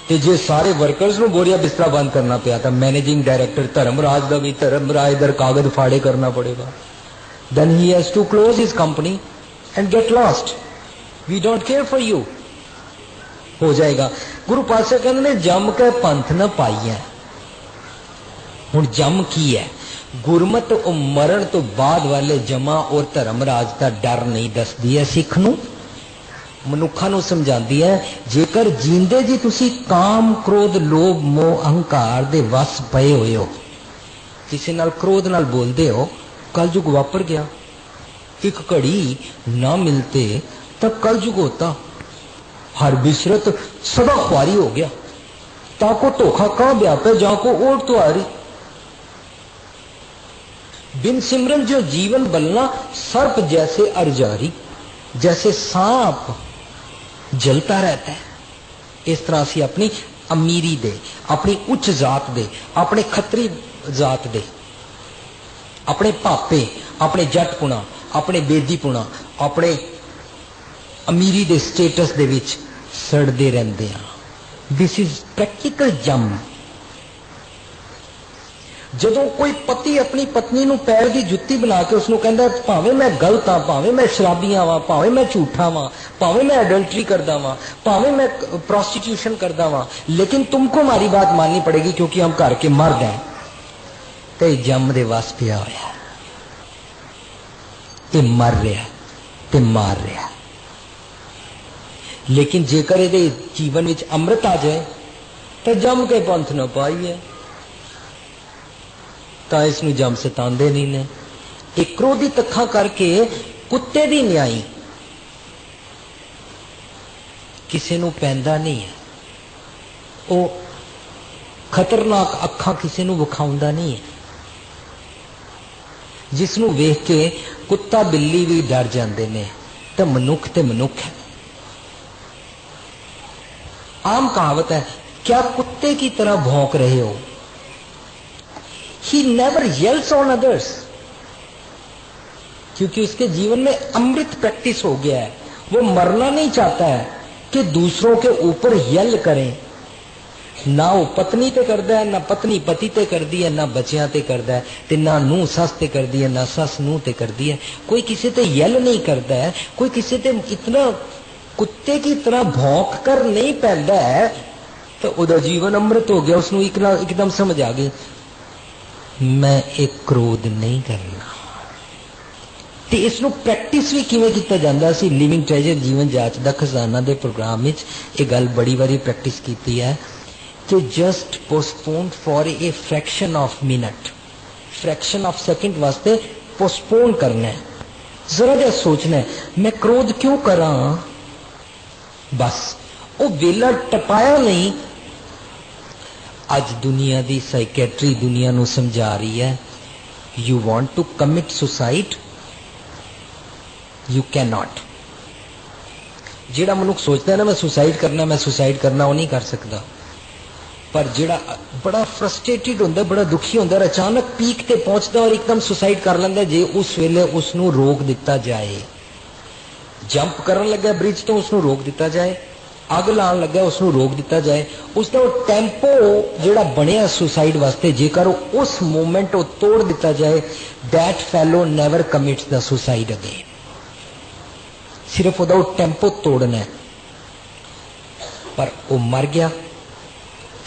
तो जे सारे वर्कर्स को बोरिया बिस्तरा बंद करना पिया तो मैनेजिंग डायरेक्टर धर्मराज का भी धर्मराज दर कागज फाड़े करना पड़ेगा। Then he has to close his company and get lost. We don't care for you हो जाएगा। गुरु पातशाह कहते ने जम के पंथ न पाई है। हुण जम की है? गुरमत मरण तो बाद वाले जमा और धर्मराज का डर नहीं दसदी है सिख नूं। ਮਨੁੱਖਾਂ ਨੂੰ ਸਮਝਾਉਂਦੀ ਹੈ, ਜੇਕਰ ਜੀਂਦੇ ਜੀ ਤੁਸੀਂ ਕਾਮ ਕ੍ਰੋਧ ਲੋਭ ਮੋਹ ਅਹੰਕਾਰ ਦੇ ਵਸ ਪਏ ਹੋਏ ਹੋ, ਕਿਸੇ ਨਾਲ क्रोध ਨਾਲ ਬੋਲਦੇ ਹੋ, कलयुग वापर गया। एक घड़ी ना मिलते तब कलयुग होता। हर बिशरत सदा ख्वारी हो गया। ताको धोखा कहाँ व्यापे जाको ओट तो आ रही। बिन सिमरन जो जीवन बलना सर्प जैसे अरजारी, जैसे सांप जलता रहता है, इस तरह से अपनी अमीरी दे, अपनी उच्च जात दे, अपने खतरी जात दे, अपने पापे, अपने जटपुणा, अपने बेदीपुणा, अपने अमीरी दे स्टेटस दे विच सड़ते रहते हैं। दिस इज प्रैक्टिकल जम। जदों कोई पति अपनी पत्नी नूं पैर की जुत्ती बना के उसनूं कहंदा भावें मैं गलत हाँ, भावें मैं शराबियां वां, भावें मैं झूठा वां, भावें मैं अडल्टरी करदा वां, भावें मैं प्रोस्टिट्यूशन करदा वां, लेकिन तुमको हमारी बात माननी पड़ेगी क्योंकि हम घर के मर्द हैं। तो जम दे वस पिया होया, ये मर रहा ते मार रहा। लेकिन जेकर ये जीवन में अमृत आ जाए तो जम के पंथ न पाइए, तो इसनूं जम सतांदे नहीं ने। एक क्रोधित अखां करके कुत्ते दी न्याई किसी नूं पैंदा नहीं है। वो खतरनाक अखां किसी नूं विखाउंदा नहीं है। जिसनूं वेख के कुत्ता बिल्ली भी डर जाते ने, तो मनुख ते मनुख है। आम कहावत है, क्या कुत्ते की तरह भौंक रहे हो। He never yells on others, क्योंकि उसके जीवन में अमृत प्रैक्टिस हो गया है। वो मरना नहीं चाहता है कि दूसरों के ऊपर यल करें। ना वो पत्नी ते करदा है, ना पत्नी पति ते करदी है, ना बच्चियां ते करदा है, ते ना नूह सस ते करदी है, ना सस नूह ते करदी है। कोई किसी ते यल नहीं करता है, कोई किसी ते इतना कुत्ते की तरह भौंक कर नहीं पैदा है, तो उदा जीवन अमृत हो गया। उसनू एकदम समझ आ गई, मैं एक क्रोध नहीं करना। ते इसनू प्रैक्टिस भी किवें कीता जांदा सी। लिविंग ट्रेजर जीवन जाच दा खजाना दे प्रोग्राम विच ये गल बड़ी बारी प्रैक्टिस कीती है कि just postpone for a fraction of minute, fraction of second वास्ते पोस्टपोन करना है। जरा जा सोचना है, मैं क्रोध क्यों करा। बस वो वेला टपाया नहीं। आज दुनिया दी साइकेट्री दुनिया नू समझा रही है, you want to commit suicide, you cannot. जेड़ा मनुख सोचता है ना मैं सुसाइड करना, वो नहीं कर सकता। पर जेड़ा बड़ा फ्रस्ट्रेटेड होंदा, बड़ा दुखी होंदा, अचानक पीक ते पहुंचता और एकदम सुसाइड कर लेंदा, जे उस वेले उसनू रोक दिता जाए। जंप करन लगा ब्रिज तो उसनू रोक दिता जाए, अग लान लगा उसनू रोक दिता जाए। उसका वो टेंपो जेड़ा बनया सुसाइड वास्ते, जेकर उस मोमेंट वो तोड़ दिता जाए, that fellow never commits the suicide again. सिर्फ वो टेंपो तोड़ना है, पर वो मर गया।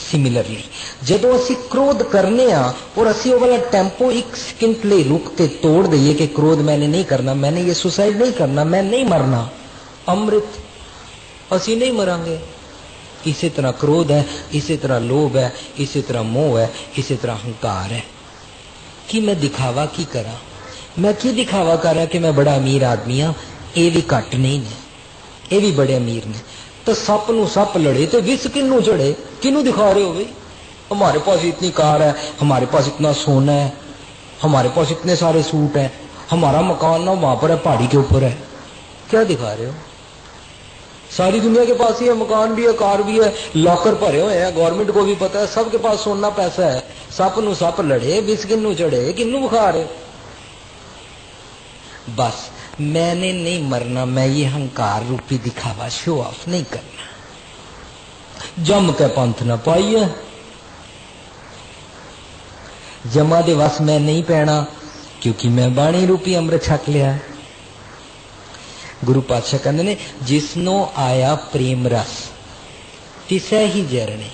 सिमिलरली जदों असी क्रोध करने और असी वो वाला टेंपो एक सेकंड ले रुक के तोड़ दईए कि क्रोध मैंने नहीं करना, मैंने ये सुसाइड नहीं करना, मैं नहीं मरना, अमृत असी नहीं मरांगे। इसी तरह क्रोध है, इसी तरह लोभ है, इसी तरह मोह है, इसी तरह अहंकार है कि मैं दिखावा की करा। मैं की दिखावा कर रहा कि मैं बड़ा अमीर आदमी हाँ, ये भी घट नहीं ने, ये भी बड़े अमीर ने। तो सप नू सप लड़े तो विष किनू चढ़े। किनू दिखा रहे हो भाई, हमारे पास इतनी कार है, हमारे पास इतना सोना है, हमारे पास इतने सारे सूट है, हमारा मकान ना वहां पर है, पहाड़ी के ऊपर है। क्या दिखा रहे हो। सारी दुनिया के पास ही है, मकान भी है, कार भी है, लॉकर भरे हुए हैं, गवर्नमेंट को भी पता है, सबके पास सोना पैसा है। सप नू सप लड़े, विष किनू चढ़े, किनू बुखा रहे। बस मैंने नहीं मरना, मैं ये अहंकार रूपी दिखावा शो ऑफ नहीं करना। जम के पंथ न पाइए, जमा दे वस मैं नहीं पैना, क्योंकि मैं बाणी रूपी अमृत छक लिया। गुरु पातशाह कहते ने, जिसनो आया प्रेम रस तिसै ही जरने।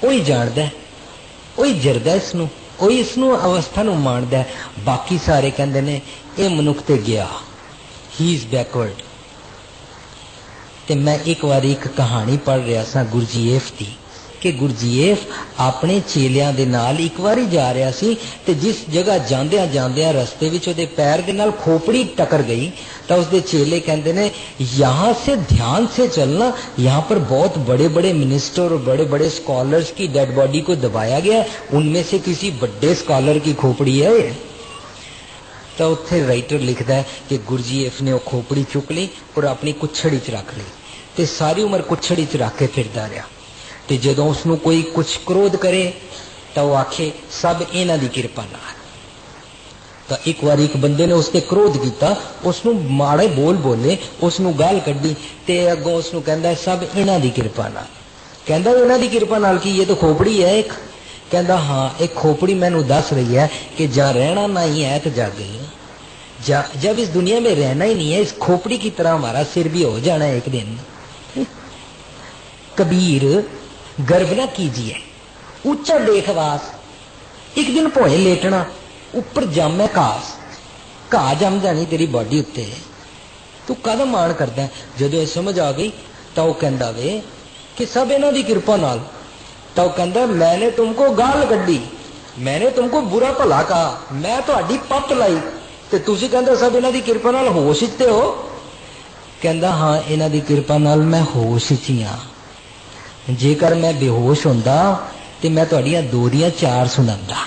वही जानदा है, वही जरदा इसनू, वही इसनू अवस्था नू माणदा है। बाकी सारे कहते ने ये मनुख ते गया, ही इज बैकवर्ड। ਤੇ मैं एक बार एक कहानी पढ़ रहा सा गुरजीएफ की कि गुरजीएफ अपने चेलियां दे नाल एक बारी जा रहा सी ते जिस जगह जांदियां जांदियां रस्ते विच उहदे पैर दे नाल खोपड़ी टकर गई तो उसके चेले कहते ने यहाँ से ध्यान से चलना, यहाँ पर बहुत बड़े बड़े मिनिस्टर और बड़े बड़े स्कॉलर्स की डेड बॉडी को दबाया गया, उनमें से किसी बड़े स्कॉलर की खोपड़ी है। तो उत्थे राइटर लिखता है कि गुरजीएफ ने वो खोपड़ी चुक ली और अपनी कुछड़ी च रख ली ते सारी उम्र कुछड़ी च रख के फिरदा रहा। ते जदों उसनूं कोई कुछ क्रोध करे तो वह आखे सब इन्हां दी किरपा नाल। तो एक बार एक बंदे ने उसते क्रोध किया, उसनूं माड़े बोल बोले, उसनूं गाल कड्डी ते अगों उसनूं कहंदा सब इन्हां दी किरपा नाल। कहंदा इन्हां दी किरपा नाल की, ये तो खोपड़ी है एक। कहंदा हाँ, एक खोपड़ी मैनूं दस रही है कि जा रहना नहीं है तो जा गई, जब इस दुनिया में रहना ही नहीं है, इस खोपड़ी की तरह हमारा सिर भी हो जाना है एक दिन। कबीर गर्व न कीजिए, ऊंचा देखवास, एक दिन भोए लेटना, ऊपर जामे घास, घा जम जानी तेरी बॉडी उत्ते, तू कद मान करदा। जदों समझ आ गई तो वह कहंदा वे कि सब इन्हां दी किरपा नाल। तो वह कहंदा मैंने तुमको गाल कड्डी, मैंने तुमको बुरा भला कहा, मैं तुहाडी पत्त लाई ते तुसीं कहंदे सब इन्हां दी किरपा नाल होश विच ते हो। कहंदा हाँ, इन्हां दी किरपा नाल मैं होश विच ही हां। जेकर मैं बेहोश हुंदा ते मैं तुहाडियां दो दियां चार सुणांदा,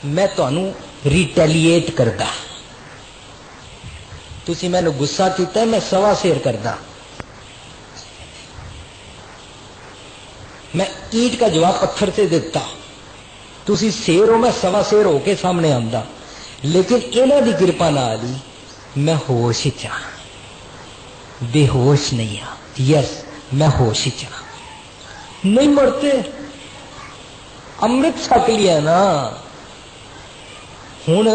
मैं तुहानूं रिटेलीएट करदा। तुसीं मैनूं गुस्सा कीता, मैं सवा शेर करदा। मैं ईंट का जवाब पत्थर से देता, तुसीं शेर हो, मैं सवा शेर होके सामने आंदा। लेकिन इन्हां दी किरपा नाल ही मैं होश विच हां, बेहोश नहीं हां। यस, मैं होश विच हां। नहीं मरते, अमृत छक लिया ना। हुण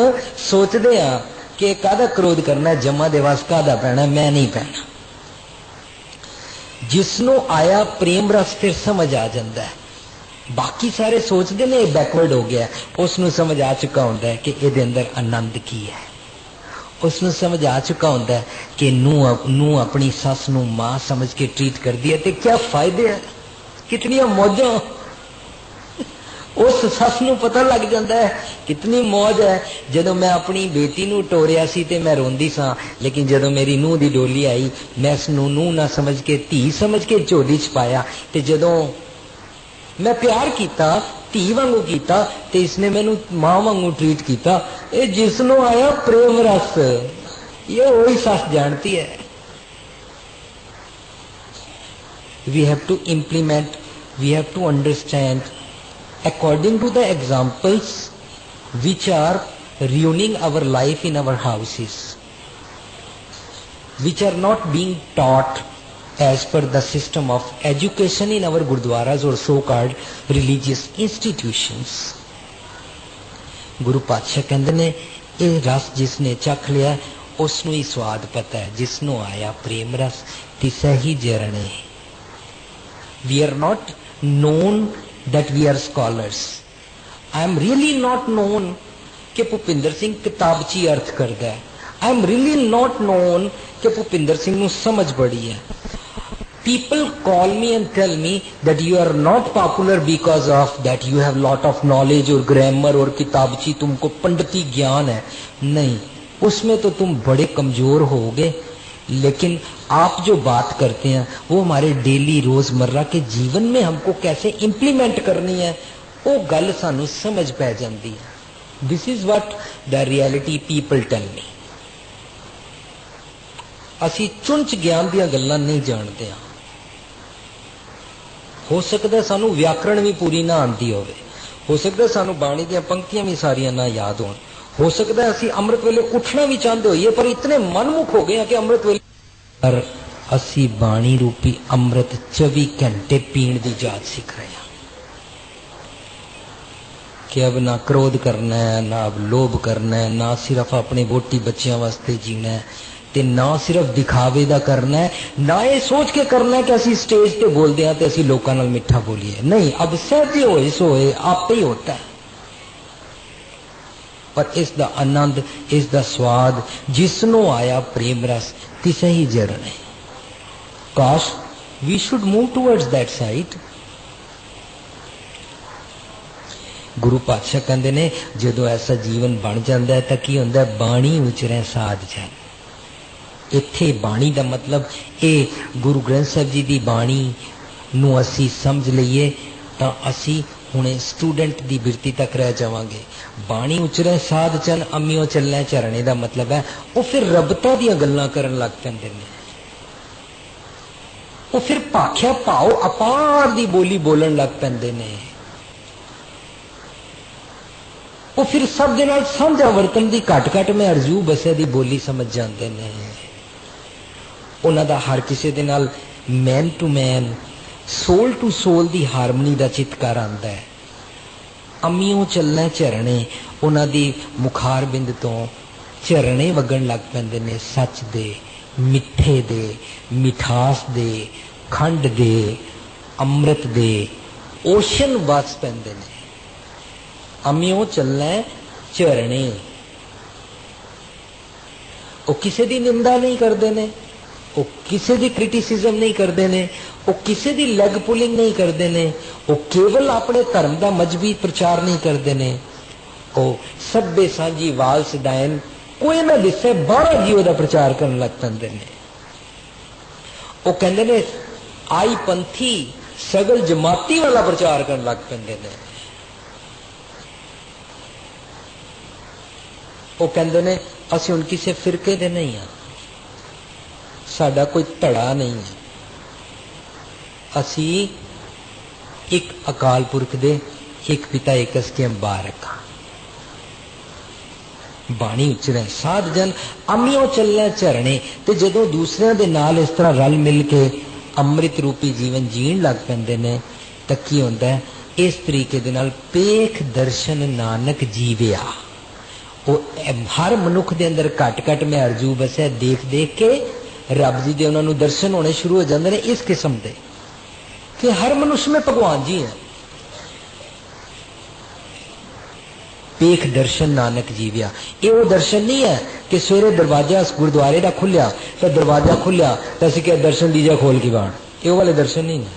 सोचते हैं कि कादा क्रोध करना है, जमा दे वास कादा पैना, मैं नहीं पैना। जिसनों आया प्रेम रस फिर समझ आ जाता है। बाकी सारे सोचते ने बैकवर्ड हो गया, उसनों समझ आ चुका होता है कि ये अंदर आनंद की है। उसनों समझ आ चुका होता है कि नू अपनी सस नू मां समझ के ट्रीट कर दिया तो क्या फायदे है, कितनी मौजा। उस सस नू पता लग जाता है कितनी मौज है। जदों मैं अपनी बेटी नू टोरिया सी ते मैं रोंदी सा, लेकिन जदों मेरी नूह दी डोली आई मैं इसनू नूह ना समझ के धी समझ के झोली च पाया। ते जदों मैं प्यार किया, धी वांगू किया, ते इसने मैनू मां वांगू ट्रीट किया। ये जिसनों आया प्रेम रस, ये वही सस जानती है। We have to implement, we have to understand according to the examples which are ruining our life in our houses, which are not being taught as per the system of education in our gurdwaras or so-called religious institutions. गुरु पातशाह कहते ने ये रस जिसने चख लिया उसनों ही स्वाद पता है, जिसनों आया प्रेम रस तिसै ही जरने। We are not known that we are scholars. I am really not known कि भुपिंदर सिंह किताबची अर्थ करता है। I am really not known कि भुपिंदर सिंह नूं समझ बड़ी है। People call me and tell me that you are not popular because of that you have lot of knowledge और grammar और किताबची तुमको पंडिती ज्ञान है। नहीं, उसमें तो तुम बड़े कमजोर होगे, लेकिन आप जो बात करते हैं वो हमारे डेली रोजमर्रा के जीवन में हमको कैसे इंप्लीमेंट करनी है वो गल सानू समझ पै जाती है। This is what the reality people tell me. असी चुंच ज्ञान दियां गल्लां नहीं जानते हैं। हो सकता है सानू व्याकरण भी पूरी ना आती हो सकता है सानू बाणी दियां पंक्तियां भी सारियां ना याद हो सकता है असी अमृत वेले उठना भी चाहते होइए पर इतने मनमुख हो गए हैं कि अमृत वेले पर असी बाणी रूपी अमृत 24 घंटे पीण की जाच सीख रहे हैं कि अब ना क्रोध करना है, ना अब लोभ करना है, ना सिर्फ अपने वोटी बच्चों वास्ते जीना है, ते ना सिर्फ दिखावे दा करना है, ना ये सोच के करना है कि असी स्टेज पे बोलते हैं तो असी लोगों नाल मिठा बोलिए। नहीं, अब सहजे होए सोए आपे ही होता है। पर इसका आनंद, इसका स्वाद जिसनों आया प्रेम रस तिसे ही जरने। काश we should move towards that side. गुरु पातशाह कहते ने जो ऐसा जीवन बन जाता है तो की होंदा है, बाणी उचरे साध जन। इत्थे बाणी का मतलब ये गुरु ग्रंथ साहब जी की बाणी नू असी समझ लीए तो असी हुणे स्टूडेंट की बिरती तक रह जावांगे। बाणी उचरे साध चन अम्मियों चलने झरने का मतलब है वो फिर रबता दी गल्लां करन लग पैंदे ने, वो फिर भाख्या भाव अपार दी बोली बोलन लग पैंदे ने, वो फिर सब दे नाल साझा वरतन दी घट घट में अरजू बसे दी बोली समझ जाते ने। उन्हां दा हर किसी दे नाल man to man soul to soul दी हारमनी दा चित्कार आंदा है। अम्मियों चलने झरने उन्हां दी मुखार बिंद तो झरने वगण लग पैंदे ने, सच दे, मिठे दे, मिठास दे, खंड दे, अमृत दे ओशन वस पैंदे ने। अम्मियों चलने झरने वो किसी दी निंदा नहीं करते ने, वो किसी दी क्रिटिसिज्म नहीं करते ने, वो किसी दी लेग पुलिंग नहीं करते ने, वो केवल अपने धर्म का मजहबी प्रचार नहीं करते ने, वो सभ्य सांझी वाल सदायन कोई ना दिसे 12 जीवों का प्रचार करने लग पैंदे ने। वो कहते ने आई पंथी सगल जमाती वाला प्रचार करने लग पैंदे ने। वो कहते ने असीं हुण किसी फिरके दे नहीं हाँ, साडा कोई धड़ा नहीं है, असी एक अकाल पुरख दे एक पिता एक असके बारक हाँ। बाणी उचरे साध जन अम्मियों चलने झरने। ते जदों दूसरियां दे नाल इस तरह रल मिल के अमृत रूपी जीवन जीण लग पैंदे ने तां की हुंदा है, इस तरीके दे नाल पेख दर्शन नानक जीविया। वो हर मनुख दे अंदर घट घट में अरजू बसै, देख देख के रब जी दे उन्होंने दर्शन होने शुरू हो जाते हैं इस किस्म के कि हर मनुष्य में भगवान जी है। पेख दर्शन नानक जीविया, ये वो दर्शन नहीं है कि सवेरे दरवाजा गुरुद्वारे का खुलिया तो दरवाजा खुलिया तो असं क्या दर्शन दीजिए खोल के बाण, ये वाले दर्शन नहीं है।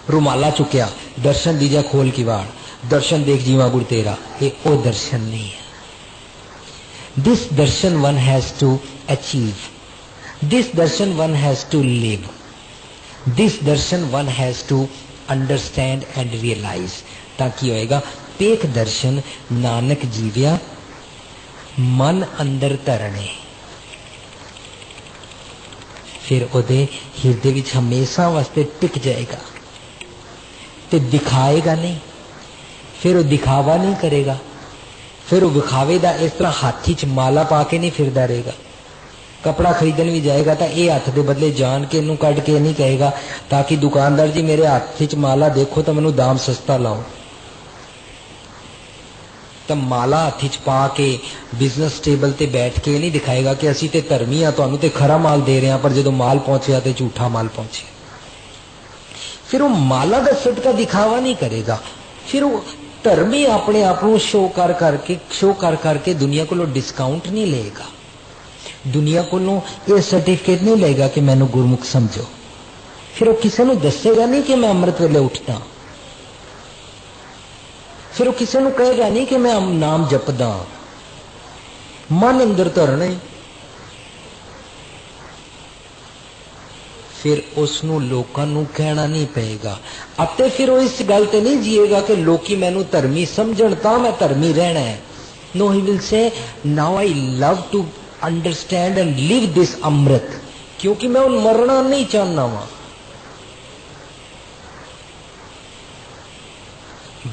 रुमाला चुकया दर्शन दीजिए खोल की बाण, दर्शन देख जीवा गुरु तेरा, ये वो दर्शन नहीं है। This darshan one has to achieve, this darshan one has to live, this darshan one has to understand and realise. ताकि होएगा पेख दर्शन नानक जीविया मन अंदर धरने, फिर ओदे हिरदे विच हमेशा वास्ते टिक जाएगा ते दिखाएगा नहीं, फिर वो दिखावा नहीं करेगा, फिर वो विखावे दा इस तरह हाथी च माला पा के नहीं फिरदा रहेगा। कपड़ा खरीदन भी जाएगा तो ये हाथ के बदले जान के इनू कट के नहीं कहेगा ताकि दुकानदार जी मेरे हाथ च माला देखो तो मैनू दाम सस्ता लाओ। तो माला हाथी च पा के बिजनेस टेबल ते बैठ के नहीं दिखाएगा कि असी ते धर्मी हाँ, तुहानू ते खरा माल दे रहे हैं, पर जो माल पहुंचया तो झूठा माल पहुंचे। फिर वो माला का सदका दिखावा नहीं करेगा, फिर वो धर्मी अपने आप को शो कर करके दुनिया को डिस्काउंट नहीं लेगा, दुनिया को ये सर्टिफिकेट नहीं लेगा कि मैनू गुरमुख समझो। फिर वो किसी को दसेगा नहीं कि मैं अमृत वेले उठता, फिर वो किसी को कहेगा नहीं कि मैं नाम जपदा, मन अंदर धरने। फिर उसनू लोकां नू कहना नहीं पेगा, अते फिर वो इस गल ते नहीं जिएगा कि लोकी मैनू धर्मी समझण तां मैं धर्मी रहना है। No, he will say now I love to understand and live this amrit, क्योंकि मैं उन मरना नहीं चाहना वा।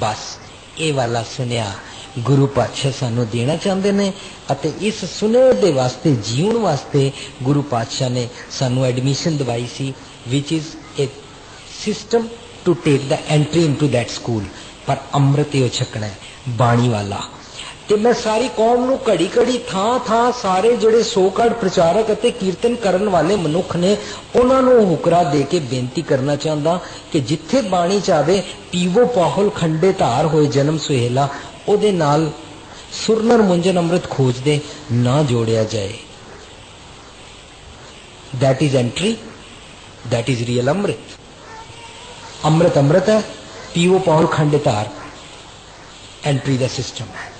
बस ये वाला सुनिया गुरु पातशाह सानू देना चाहते ने, अते इस सुने दे वास्ते जीवन वास्ते गुरु पातशाह ने सानू एडमिशन दवाई सी, which is a system to take the entry into that school. पर अमृत यो छकना है बाणी वाला। ते मैं सारी कौम नू घड़ी घड़ी थां थां सारे जिहड़े सोकाड़ प्रचारक अते कीर्तन करन वाले मनुख ने उन्हां नू हुकरा दे के बेनती करना चाहता कि जिथे बाणी चाहे पीवो पाहुल खंडे धार होए जन्म सुहेला, ओदे नाल सुरनर मुंजन अमृत खोज दे ना जोड़िया जाए। That is entry that is real amrit. अमृत अमृत है, पीवो पौल खंडेतार, एंट्री द सिस्टम है।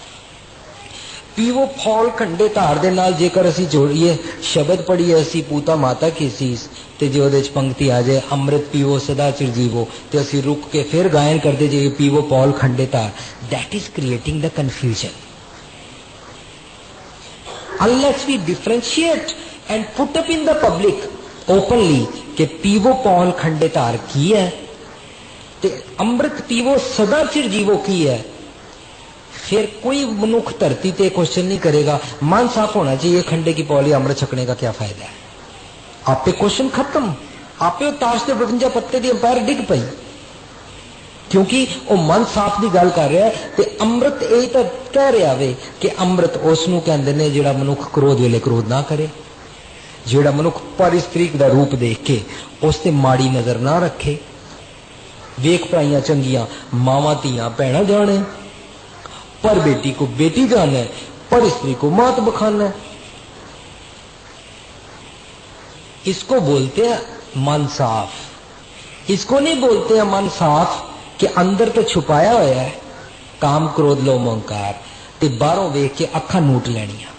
पीवो फौल खंडे धार दे नाल जेकर असी जोड़िए शब्द पढ़िए असी पूता माता की सीस ते जे ओदे च पंक्ति आ जाए अमृत पीवो सदा चिर जीवो ते असी रुक के फिर गायन करते जे पीवो पौल खंडे धार, that is creating the confusion. Unless we differentiate and put up in the public openly के पीवो पौल खंडे धार की है ते अमृत पीवो सदा चिर जीवो की है, फिर कोई मनुख धरती ते क्वेश्चन नहीं करेगा। मन साफ होना चाहिए, खंडे की पौली अमृत छकने का क्या फायदा है। आपे क्वेश्चन खत्म, आपे ताश के 52 पत्ते की अंपायर डिग पई, क्योंकि वो मन साफ की गल कर रहा है। ते अमृत यही तो कह रहा वे कि अमृत उसनू कहंदे ने जिहड़ा मनुख क्रोध वेले क्रोध ना करे, जिहड़ा मनुख पर स्त्री का रूप देख के उस ते माड़ी नजर ना रखे। वेख भराइयां चंगियां मावां धीआं भैणां जाने, पर बेटी को बेटी जाना है, पर स्त्री को मात बखाना है। इसको बोलते हैं मन साफ। इसको नहीं बोलते हैं मन साफ कि अंदर तो छुपाया हुआ है काम क्रोध लोभ अहंकार ते बाहरों वेख के अखां नूट लैनियां।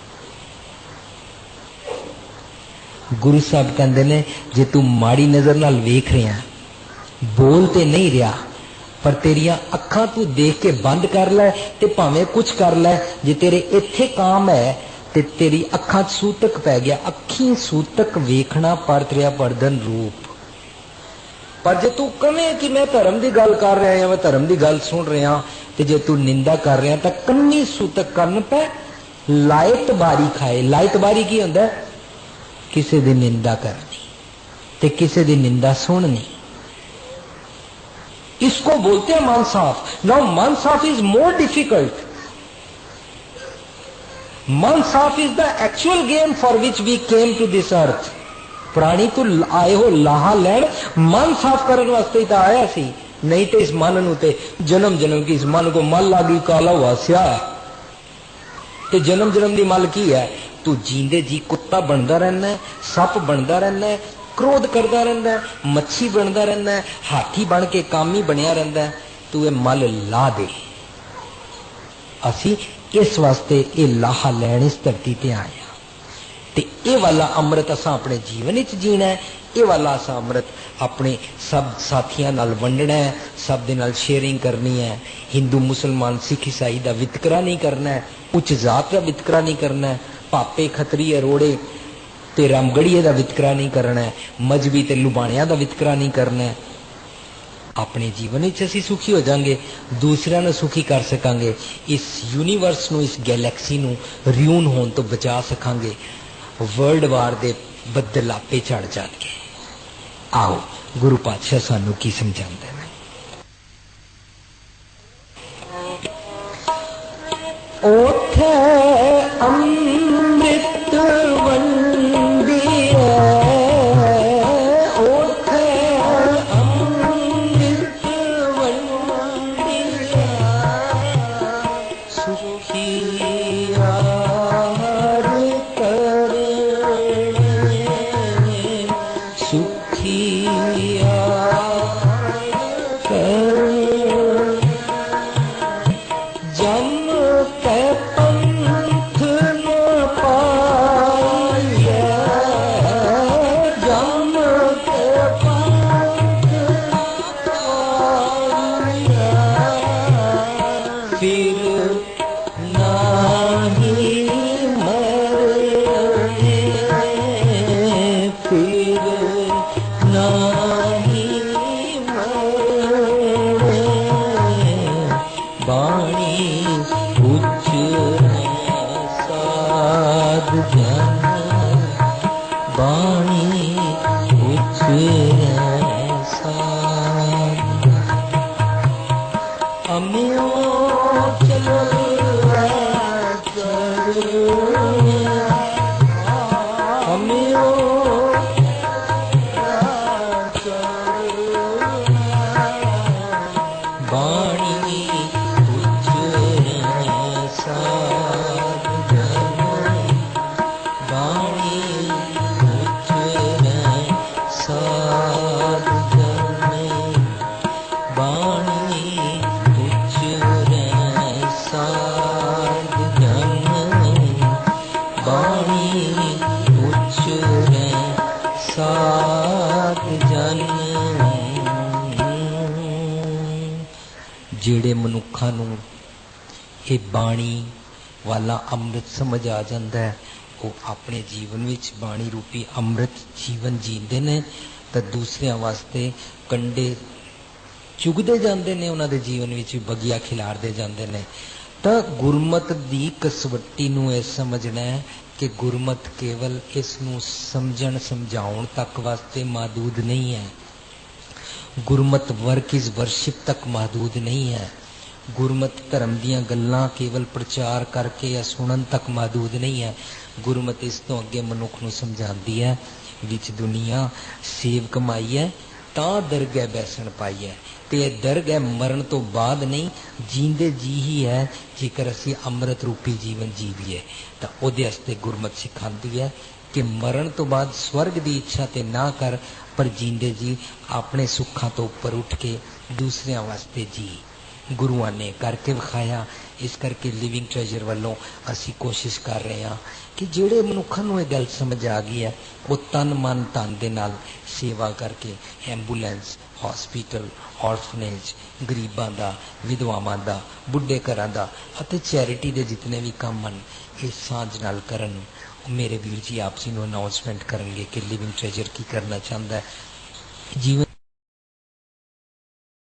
गुरु साहब कहंदे ने जे तू माड़ी नजर नाल वेख रहा, बोल ते नहीं रहा, पर तेरिया अखां तू देख के बंद कर लै ते भावें कुछ कर लै, जे तेरे इत्थे काम है ते तेरी अखां सूतक पै गया। अखी सूतक वेखना पर तेरा वर्धन रूप। पर जे तू कहें कि मैं धर्म की गल कर रहा या मैं धर्म की गल सुन रहा, ते जे तू निंदा कर रहा तो कन्नी सूतक करन पै लायत बारी खाए। लायत बारी की हुंदा है? किसी दी निंदा करनी ते किसी दी निंदा सुननी। इसको बोलते हैं मन साफ। नाउ मन साफ इज मोर डिफिकल्ट। मन साफ is the actual game for which we came to this earth. प्राणी तो आए हो लाहा लैन, मन साफ करने वास्ते ही तो आया सी, नहीं तो इस मन नूं ते जन्म जन्म की इस मन को मल लागी काला हुआ स्या। ते जन्म जन्म की मल की है? तू जींदे जी कुत्ता बनता रहना है, सप बनता रहना है, क्रोध करता रहता है, मच्छी बनता रहता है, हाथी बन के कामी बनया रहता है। तू ये मल ला दे। असी इस वास्ते ये लाहा लैन इस धरती ते आए हैं ते ये वाला अमृत असा अपने जीवन विच जीना है। ये वाला असा अमृत अपने सब साथियों नाल वंडना है, सब दे नाल शेयरिंग करनी है। हिंदू मुसलमान सिख ईसाई का वितकरा नहीं करना है, उच्च जात का वितकरा नहीं करना है, पापे खतरी अरोड़े ते रामगढ़िए का वितकरा नहीं करना है, मजहबी ते लुबाणिया का वितकरा नहीं करना है। अपने जीवन में असी सुखी हो जाएंगे, दूसरों ने सुखी कर सकांगे, इस यूनीवर्स नू इस गैलैक्सी नू रियून होने तो बचा सकांगे। वर्ल्ड वार दे बदल आपे चढ़ जाएंगे। आओ गुरु पातशाह सानू की समझाते हैं। ओठे अमृत वंडिया, ओठे अमृत वंडिया, सुखिया करे, सुखिया करे, जम के पंथ न पाइए, जम के पंथ पाइए, फिर नाही मरे, फिर नाही मरे, बाणी उच्च जिहड़े मनुक्खां नूं ये बाणी वाला अमृत समझ आ जाता है, वो अपने जीवन विच बाणी रूपी अमृत जीवन जींदे ने, तो दूसरियां वास्ते कंडे चुगदे जाते हैं, उन्होंने जीवन विच बगिया खिलारते जाते हैं। तो गुरमत की कसवट्टी नूं यह समझना है कि गुरमत केवल इसनूं समझण समझाउण तक वास्ते महदूद नहीं है। गुरमत वर्क इज वर्शिप तक महदूद नहीं है। गुरमत धर्म दीयां गल्लां केवल प्रचार करके या सुनन तक महदूद नहीं है। गुरमत इस तो अगे मनुख नूं समझाती है, विच दुनिया सेव कमाई है तां दरगह बैसन पाई है, तो यह दरगह मरण तो बाद नहीं, जींदे जी ही है। जेकर असी अमृत रूपी जीवन जीवीए तो उहदे वास्ते गुरमत सिखाती है कि मरण तो बाद स्वर्ग की इच्छा ते ना कर, पर जींदे जी अपने सुखों तो उपर उठ के दूसरियां वास्ते जी। गुरुआं ने करके विखाया। इस करके लिविंग ट्रेजर वालों असी कोशिश कर रहे हैं कि जिहड़े मनुखां नूं इह गल समझ आ गई है, वो तन मन धन दे नाल सेवा करके एंबूलेंस, हॉस्पिटल, ऑर्फनेज, गरीबां दा, विधवावां दा, बुढ़े घरां दा अते चैरिटी दे जितने भी काम हैं, ये सांझ नाल करन। मेरे वीर जी आप जी नूं अनाउंसमेंट करेंगे कि लिविंग ट्रेजर की करना चाहता है। जीवन